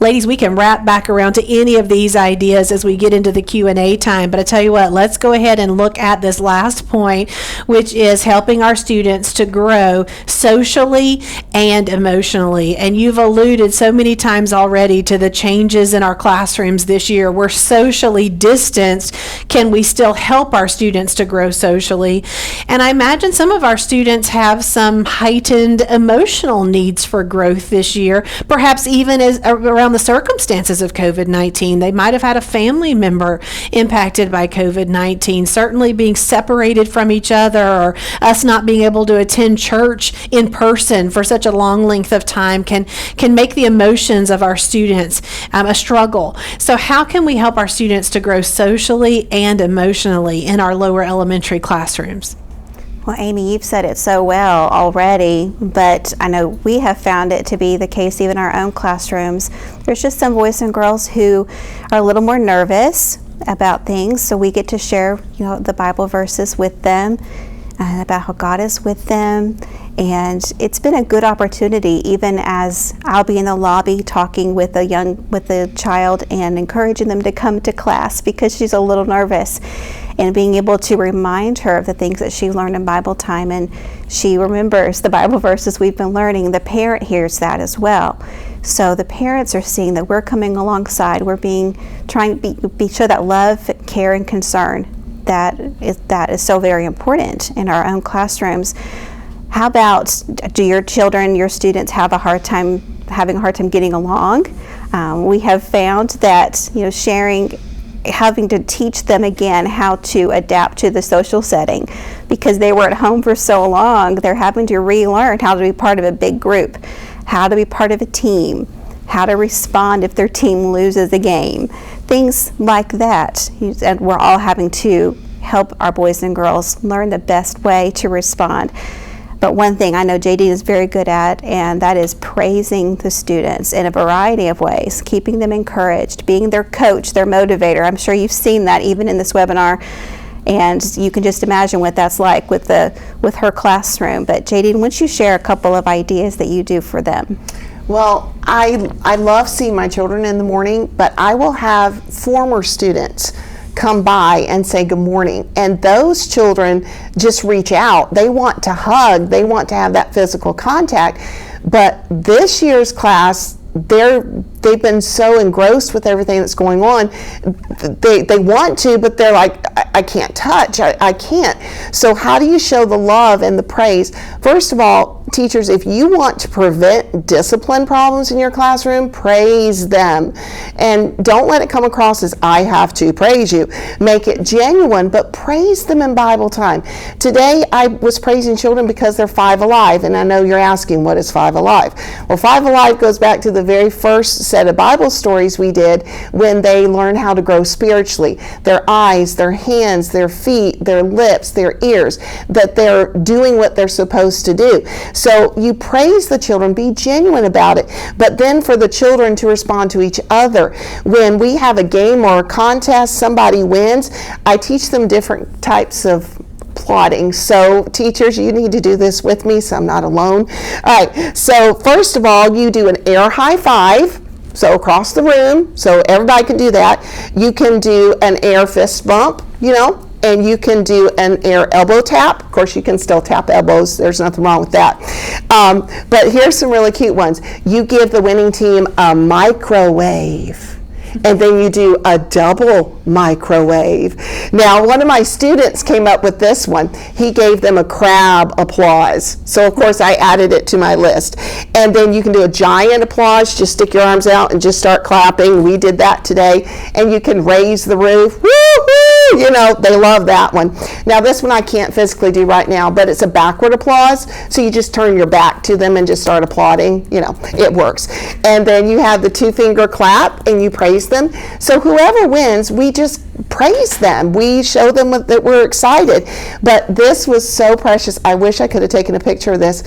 Ladies, we can wrap back around to any of these ideas as we get into the Q&A time, but I tell you what, let's go ahead and look at this last point, which is helping our students to grow socially and emotionally. And you've alluded so many times already to the changes in our classrooms this year. We're socially distanced. Can we still help our students to grow socially? And I imagine some of our students have some heightened emotional needs for growth this year, perhaps even as around the circumstances of COVID-19. They might have had a family member impacted by COVID-19, certainly being separated from each other, or us not being able to attend church in person for such a long length of time can make the emotions of our students a struggle. So how can we help our students to grow socially and emotionally in our lower elementary classrooms? Well, Amy, you've said it so well already, but I know we have found it to be the case even in our own classrooms. There's just some boys and girls who are a little more nervous about things, so we get to share, the Bible verses with them and about how God is with them. And it's been a good opportunity, even as I'll be in the lobby talking with a child and encouraging them to come to class because she's a little nervous, and being able to remind her of the things that she learned in Bible time, and she remembers the Bible verses we've been learning. The parent hears that as well. So the parents are seeing that we're coming alongside. We're trying to show that love, care, and concern that is so very important in our own classrooms. How about, do your children, your students having a hard time getting along? We have found that having to teach them again how to adapt to the social setting, because they were at home for so long, they're having to relearn how to be part of a big group, how to be part of a team, how to respond if their team loses a game, things like that. And we're all having to help our boys and girls learn the best way to respond. But one thing I know JD is very good at, and that is praising the students in a variety of ways, keeping them encouraged, being their coach, their motivator. I'm sure you've seen that even in this webinar, and you can just imagine what that's like with her classroom. But JD, why don't you share a couple of ideas that you do for them? Well, I love seeing my children in the morning, but I will have former students come by and say good morning, and those children just reach out. They want to hug, they want to have that physical contact. But this year's class, they've been so engrossed with everything that's going on. They want to, but they're like, I can't touch, I can't. So how do you show the love and the praise? First of all, teachers, if you want to prevent discipline problems in your classroom, praise them. And don't let it come across as I have to praise you. Make it genuine, but praise them in Bible time. Today, I was praising children because they're 5 Alive, and I know you're asking, what is 5 Alive? Well, 5 Alive goes back to the very first set of Bible stories we did when they learned how to grow spiritually. Their eyes, their hands, their feet, their lips, their ears, that they're doing what they're supposed to do. So you praise the children, be genuine about it, but then for the children to respond to each other. When we have a game or a contest, somebody wins, I teach them different types of plotting. So teachers, you need to do this with me so I'm not alone. All right, so first of all, you do an air high five. So across the room, so everybody can do that. You can do an air fist bump, and you can do an air elbow tap. Of course, you can still tap elbows. There's nothing wrong with that. But here's some really cute ones. You give the winning team a microwave. And then you do a double microwave. Now, one of my students came up with this one. He gave them a crab applause. So, of course, I added it to my list. And then you can do a giant applause. Just stick your arms out and just start clapping. We did that today. And you can raise the roof. Woo-hoo! You know, they love that one. Now this one I can't physically do right now, but it's a backward applause. So you just turn your back to them and just start applauding. You know, it works. And then you have the 2-finger clap and you praise them. So whoever wins, we just praise them. We show them that we're excited. But this was so precious. I wish I could have taken a picture of this.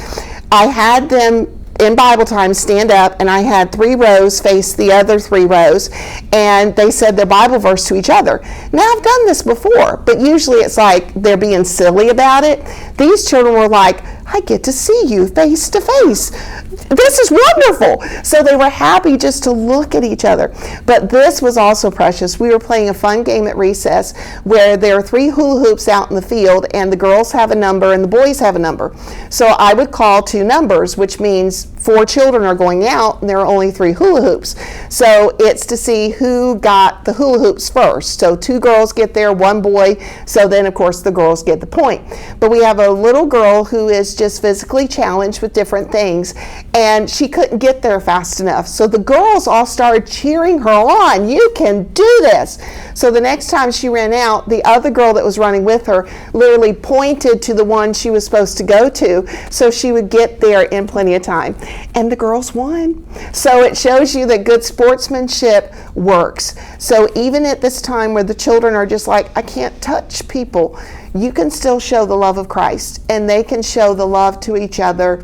I had them in Bible time stand up, and I had 3 rows face the other 3 rows, and they said their Bible verse to each other. Now I've done this before, but usually it's like they're being silly about it. These children were like, I get to see you face to face. This is wonderful. So they were happy just to look at each other. But this was also precious. We were playing a fun game at recess where there are 3 hula hoops out in the field, and the girls have a number and the boys have a number. So I would call 2 numbers, which means 4 children are going out and there are only 3 hula hoops. So it's to see who got the hula hoops first. So 2 girls get there, 1 boy. So then of course the girls get the point. But we have a little girl who is just physically challenged with different things, and she couldn't get there fast enough. So the girls all started cheering her on. You can do this. So the next time she ran out, the other girl that was running with her literally pointed to the one she was supposed to go to so she would get there in plenty of time. And the girls won. So it shows you that good sportsmanship works. So even at this time where the children are just like, I can't touch people, you can still show the love of Christ, and they can show the love to each other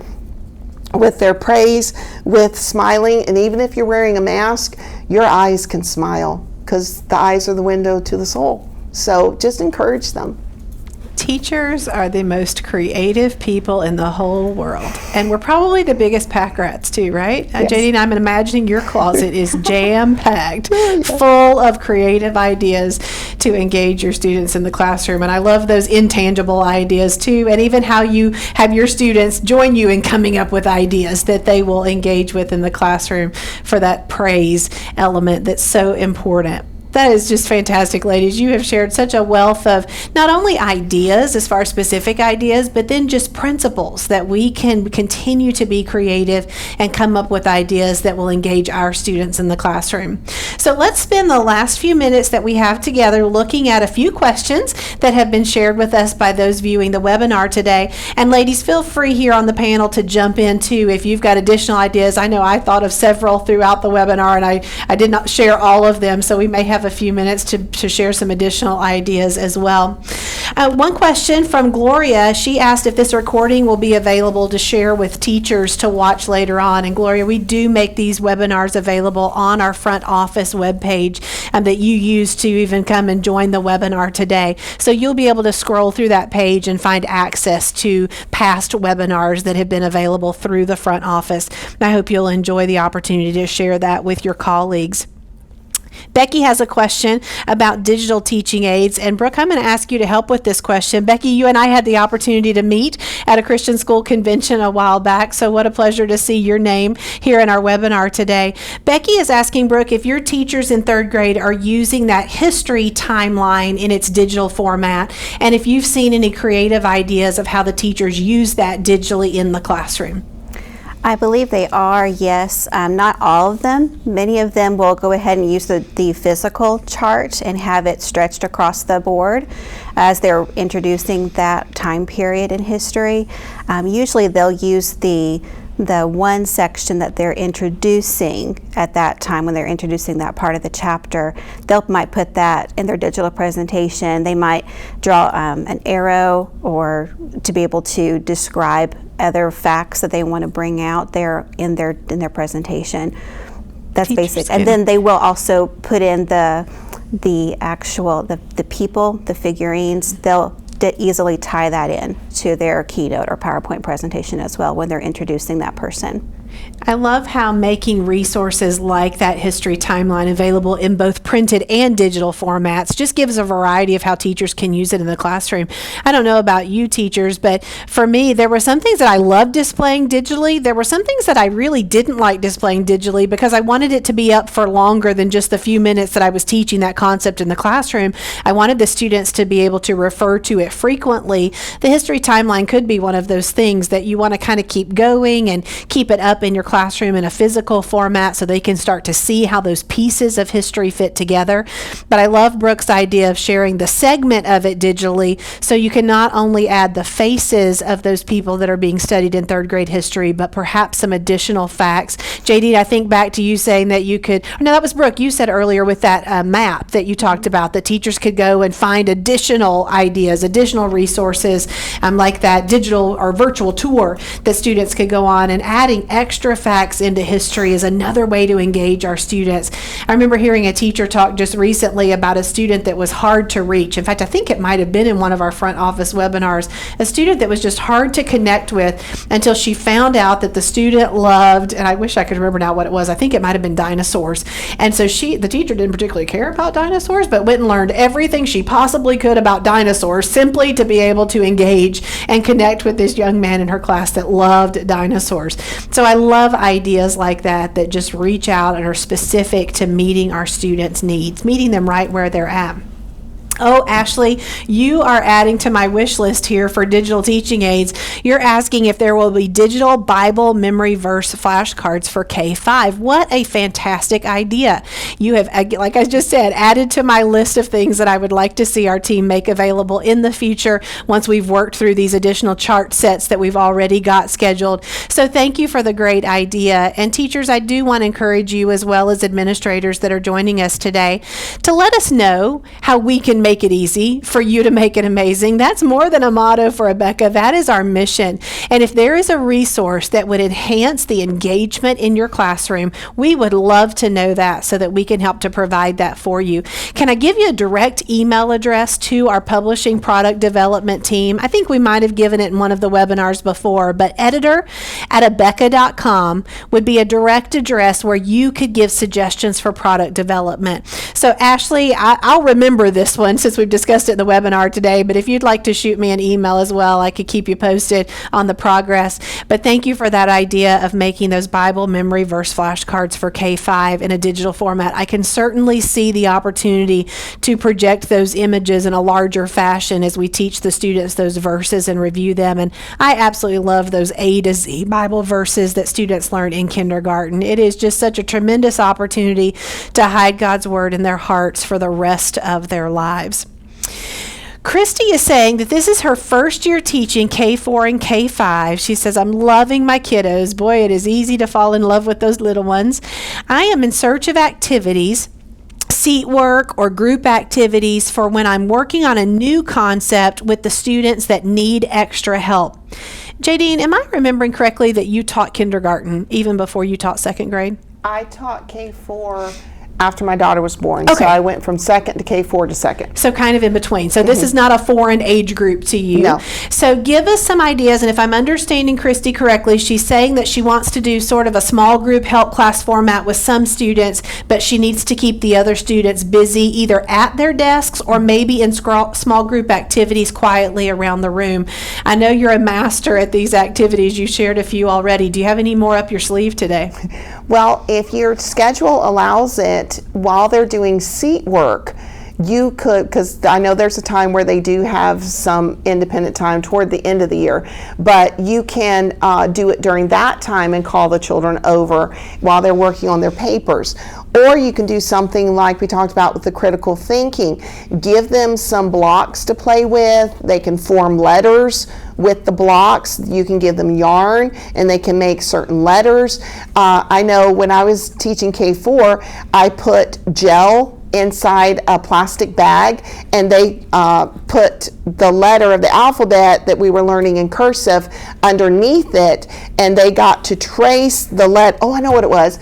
with their praise, with smiling. And even if you're wearing a mask, your eyes can smile, because the eyes are the window to the soul. So just encourage them. Teachers are the most creative people in the whole world. And we're probably the biggest pack rats too, right? Yes. JD, and I'm imagining your closet is jam-packed, full of creative ideas to engage your students in the classroom. And I love those intangible ideas too, and even how you have your students join you in coming up with ideas that they will engage with in the classroom for that praise element that's so important. That is just fantastic, ladies. You have shared such a wealth of not only ideas as far as specific ideas, but then just principles that we can continue to be creative and come up with ideas that will engage our students in the classroom. So let's spend the last few minutes that we have together looking at a few questions that have been shared with us by those viewing the webinar today. And ladies, feel free here on the panel to jump in too if you've got additional ideas. I know I thought of several throughout the webinar, and I did not share all of them, so we may have a few minutes to share some additional ideas as well. One question from Gloria. She asked if this recording will be available to share with teachers to watch later on. And Gloria, we do make these webinars available on our front office webpage that you use to even come and join the webinar today. So you'll be able to scroll through that page and find access to past webinars that have been available through the front office. I hope you'll enjoy the opportunity to share that with your colleagues. Becky has a question about digital teaching aids, and Brooke, I'm going to ask you to help with this question. Becky, you and I had the opportunity to meet at a Christian school convention a while back, so what a pleasure to see your name here in our webinar today. Becky is asking, Brooke, if your teachers in 3rd grade are using that history timeline in its digital format, and if you've seen any creative ideas of how the teachers use that digitally in the classroom. I believe they are, yes. Not all of them. Many of them will go ahead and use the physical chart and have it stretched across the board as they're introducing that time period in history. Usually they'll use the one section that they're introducing at that time when they're introducing that part of the chapter. They might put that in their digital presentation. They might draw an arrow or to be able to describe other facts that they want to bring out there in their presentation. That's basic. And then they will also put in the actual the people, the figurines. They'll easily tie that in to their keynote or PowerPoint presentation as well when they're introducing that person. I love how making resources like that history timeline available in both printed and digital formats just gives a variety of how teachers can use it in the classroom. I don't know about you teachers, but for me, there were some things that I loved displaying digitally. There were some things that I really didn't like displaying digitally because I wanted it to be up for longer than just the few minutes that I was teaching that concept in the classroom. I wanted the students to be able to refer to it frequently. The history timeline could be one of those things that you want to kind of keep going and keep it up up in your classroom in a physical format so they can start to see how those pieces of history fit together. But I love Brooke's idea of sharing the segment of it digitally, so you can not only add the faces of those people that are being studied in third grade history, but perhaps some additional facts. JD, I think back to you saying that you could, no, that was Brooke, you said earlier with that map that you talked about, that teachers could go and find additional ideas, additional resources, like that digital or virtual tour that students could go on, and adding extra facts into history is another way to engage our students. I remember hearing a teacher talk just recently about a student that was hard to reach. In fact, I think it might have been in one of our front office webinars, a student that was just hard to connect with until she found out that the student loved, and I wish I could remember now what it was, I think it might have been dinosaurs. And so the teacher didn't particularly care about dinosaurs, but went and learned everything she possibly could about dinosaurs simply to be able to engage and connect with this young man in her class that loved dinosaurs. So I love ideas like that just reach out and are specific to meeting our students' needs, meeting them right where they're at. Oh, Ashley, you are adding to my wish list here for digital teaching aids. You're asking if there will be digital Bible memory verse flashcards for K-5. What a fantastic idea. You have, like I just said, added to my list of things that I would like to see our team make available in the future once we've worked through these additional chart sets that we've already got scheduled. So thank you for the great idea. And teachers, I do want to encourage you, as well as administrators that are joining us today, to let us know how we can make it easy for you to make it amazing. That's more than a motto for Abeka. That is our mission. And if there is a resource that would enhance the engagement in your classroom, we would love to know that so that we can help to provide that for you. Can I give you a direct email address to our publishing product development team? I think we might have given it in one of the webinars before, but editor@abeca.com would be a direct address where you could give suggestions for product development. So Ashley, I'll remember this one since we've discussed it in the webinar today, but if you'd like to shoot me an email as well, I could keep you posted on the progress. But thank you for that idea of making those Bible memory verse flashcards for K-5 in a digital format. I can certainly see the opportunity to project those images in a larger fashion as we teach the students those verses and review them. And I absolutely love those A to Z Bible verses that students learn in kindergarten. It is just such a tremendous opportunity to hide God's word in their hearts for the rest of their lives. Christy is saying that this is her first year teaching K4 and K5. She says, I'm loving my kiddos. Boy, it is easy to fall in love with those little ones. I am in search of activities, seat work, or group activities for when I'm working on a new concept with the students that need extra help. Jadine, am I remembering correctly that you taught kindergarten even before you taught second grade? I taught K4 after my daughter was born. Okay. So I went from second to K4 to second. So kind of in between. So this is not a foreign age group to you. No. So give us some ideas, and if I'm understanding Christy correctly, she's saying that she wants to do sort of a small group help class format with some students, but she needs to keep the other students busy either at their desks or maybe in small group activities quietly around the room. I know you're a master at these activities. You shared a few already. Do you have any more up your sleeve today? Well, if your schedule allows it, while they're doing seat work, you could, because I know there's a time where they do have some independent time toward the end of the year, but you can do it during that time and call the children over while they're working on their papers. Or you can do something like we talked about with the critical thinking. Give them some blocks to play with. They can form letters with the blocks. You can give them yarn and they can make certain letters. I know when I was teaching K4, I put gel inside a plastic bag, and they put the letter of the alphabet that we were learning in cursive underneath it, and they got to trace the letter. Oh, I know what it was.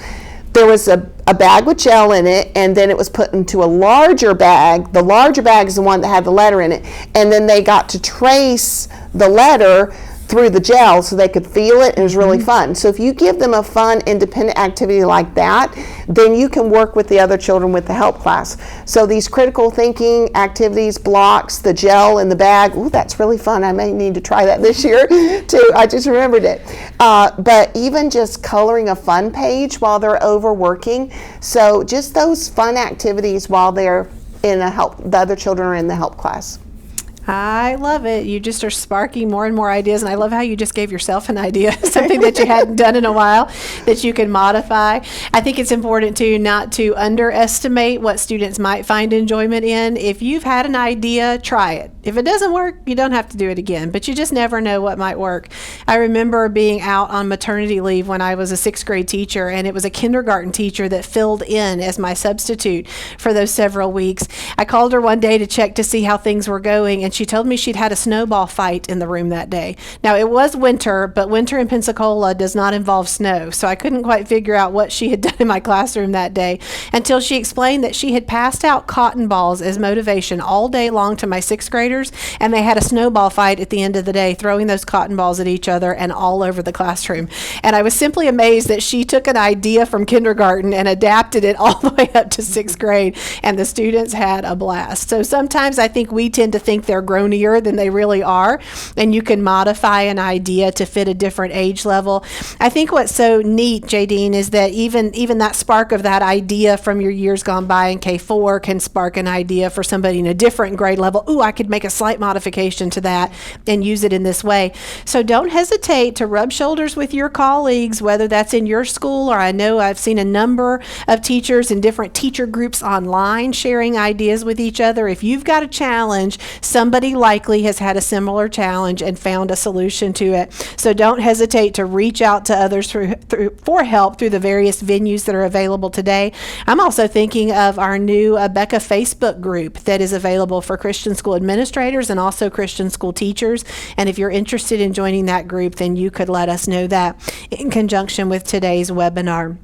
There was a bag with gel in it, and then it was put into a larger bag. The larger bag is the one that had the letter in it, and then they got to trace the letter through the gel so they could feel it, and it was really fun. So if you give them a fun independent activity like that, then you can work with the other children with the help class. So these critical thinking activities, blocks, the gel in the bag, ooh, that's really fun. I may need to try that this year too. I just remembered it. But even just coloring a fun page while they're overworking. So just those fun activities while they're in the other children are in the help class. I love it. You just are sparking more and more ideas, and I love how you just gave yourself an idea, something that you hadn't done in a while that you can modify. I think it's important too not to underestimate what students might find enjoyment in. If you've had an idea, try it. If it doesn't work, you don't have to do it again, but you just never know what might work. I remember being out on maternity leave when I was a 6th grade teacher, and it was a kindergarten teacher that filled in as my substitute for those several weeks. I called her one day to check to see how things were going, and she told me she'd had a snowball fight in the room that day. Now, it was winter, but winter in Pensacola does not involve snow, so I couldn't quite figure out what she had done in my classroom that day until she explained that she had passed out cotton balls as motivation all day long to my 6th graders, and they had a snowball fight at the end of the day, throwing those cotton balls at each other and all over the classroom. And I was simply amazed that she took an idea from kindergarten and adapted it all the way up to 6th grade, and the students had a blast. So sometimes I think we tend to think they're grownier than they really are, and you can modify an idea to fit a different age level. I think what's so neat, Jadine, is that even that spark of that idea from your years gone by in K4 can spark an idea for somebody in a different grade level. Ooh, I could make a slight modification to that and use it in this way. So don't hesitate to rub shoulders with your colleagues, whether that's in your school, or I know I've seen a number of teachers in different teacher groups online sharing ideas with each other. If you've got a challenge, somebody likely has had a similar challenge and found a solution to it. So don't hesitate to reach out to others for help through the various venues that are available today. I'm also thinking of our new Abeka Facebook group that is available for Christian school administrators and also Christian school teachers. And if you're interested in joining that group, then you could let us know that in conjunction with today's webinar.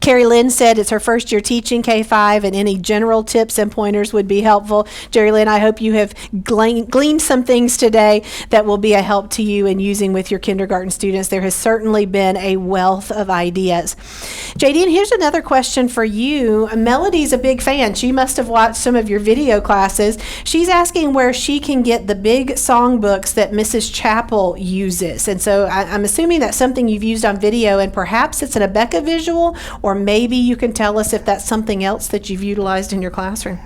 Carrie Lynn said it's her first year teaching K-5, and any general tips and pointers would be helpful. Jerry Lynn, I hope you have gleaned some things today that will be a help to you in using with your kindergarten students. There has certainly been a wealth of ideas. Jadine, here's another question for you. Melody's a big fan. She must have watched some of your video classes. She's asking where she can get the big songbooks that Mrs. Chappell uses. And so I'm assuming that's something you've used on video, and perhaps it's an Abeka visual, or maybe you can tell us if that's something else that you've utilized in your classroom.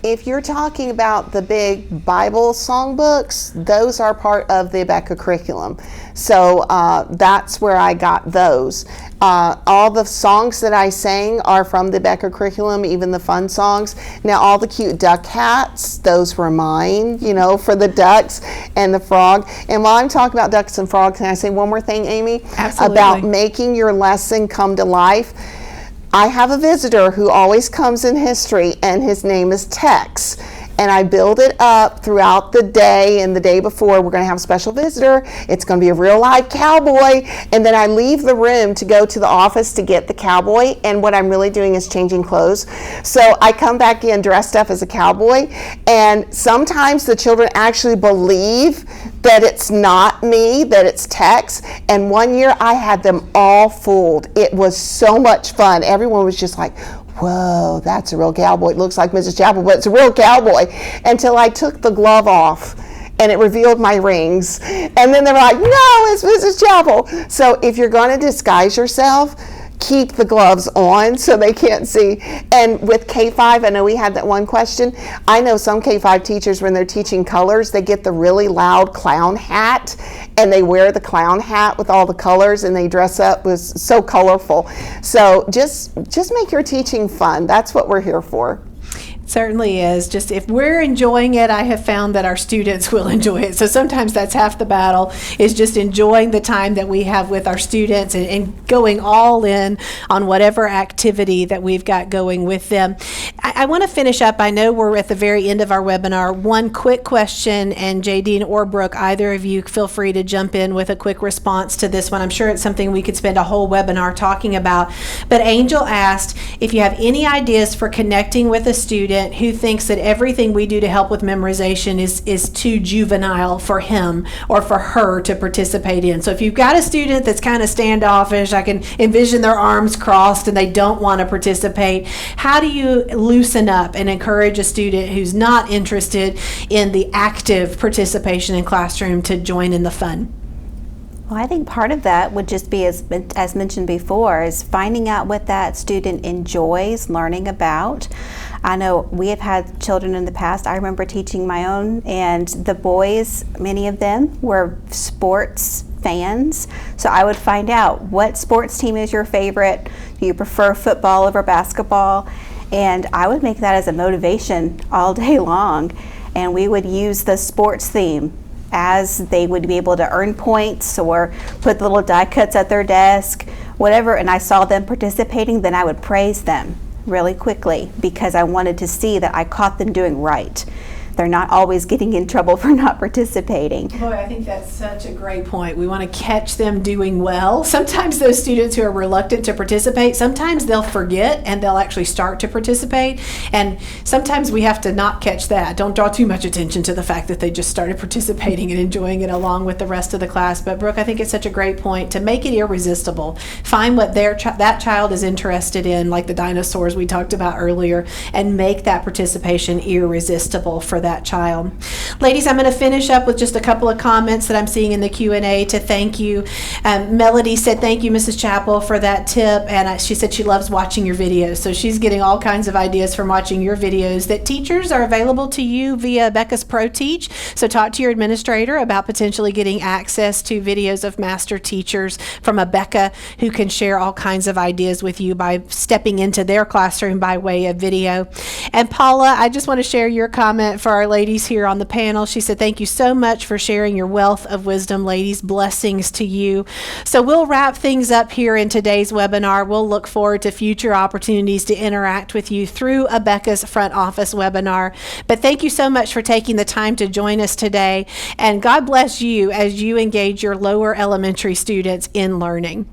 If you're talking about the big Bible songbooks, those are part of the Abeka curriculum. So that's where I got those. All the songs that I sang are from the Abeka curriculum, even the fun songs. Now, all the cute duck hats, those were mine, for the ducks and the frog. And while I'm talking about ducks and frogs, can I say one more thing, Amy? Absolutely. About making your lesson come to life. I have a visitor who always comes in history, and his name is Tex. And I build it up throughout the day, and the day before we're going to have a special visitor. It's going to be a real live cowboy. And then I leave the room to go to the office to get the cowboy, and what I'm really doing is changing clothes. So I come back in dressed up as a cowboy, and sometimes the children actually believe that it's not me, that it's Tex. And one year I had them all fooled. It was so much fun. Everyone was just like, whoa, that's a real cowboy. It looks like Mrs. Chappell, but it's a real cowboy. Until I took the glove off and it revealed my rings. And then they were like, no, it's Mrs. Chappell. So if you're going to disguise yourself, keep the gloves on so they can't see. And with K-5, I know we had that one question. I know some K-5 teachers, when they're teaching colors, they get the really loud clown hat, and they wear the clown hat with all the colors, and they dress up with so colorful. So just make your teaching fun. That's what we're here for. Certainly is. Just if we're enjoying it, I have found that our students will enjoy it. So sometimes that's half the battle, is just enjoying the time that we have with our students and going all in on whatever activity that we've got going with them. I want to finish up. I know we're at the very end of our webinar. One quick question, and Jadine or Brooke, either of you feel free to jump in with a quick response to this one. I'm sure it's something we could spend a whole webinar talking about. But Angel asked if you have any ideas for connecting with a student who thinks that everything we do to help with memorization is too juvenile for him or for her to participate in. So if you've got a student that's kind of standoffish, I can envision their arms crossed and they don't want to participate, how do you loosen up and encourage a student who's not interested in the active participation in classroom to join in the fun? Well, I think part of that would just be, as mentioned before, is finding out what that student enjoys learning about. I know we have had children in the past. I remember teaching my own, and the boys, many of them were sports fans. So I would find out, what sports team is your favorite? Do you prefer football over basketball? And I would make that as a motivation all day long. And we would use the sports theme as they would be able to earn points or put the little die cuts at their desk, whatever. And I saw them participating, then I would praise them really quickly because I wanted to see that I caught them doing right. They're not always getting in trouble for not participating. Boy, I think that's such a great point. We want to catch them doing well. Sometimes those students who are reluctant to participate, sometimes they'll forget and they'll actually start to participate. And sometimes we have to not catch that. Don't draw too much attention to the fact that they just started participating and enjoying it along with the rest of the class. But Brooke, I think it's such a great point to make it irresistible. Find what that child is interested in, like the dinosaurs we talked about earlier, and make that participation irresistible for that child. Ladies, I'm going to finish up with just a couple of comments that I'm seeing in the Q&A to thank you. Melody said, thank you, Mrs. Chappell, for that tip. And she said she loves watching your videos. So she's getting all kinds of ideas from watching your videos. That teachers are available to you via Abeka's Pro Teach. So talk to your administrator about potentially getting access to videos of master teachers from Abeka who can share all kinds of ideas with you by stepping into their classroom by way of video. And Paula, I just want to share your comment for our ladies here on the panel. She said, thank you so much for sharing your wealth of wisdom, ladies. Blessings to you. So we'll wrap things up here in today's webinar. We'll look forward to future opportunities to interact with you through Abeka's front office webinar. But thank you so much for taking the time to join us today. And God bless you as you engage your lower elementary students in learning.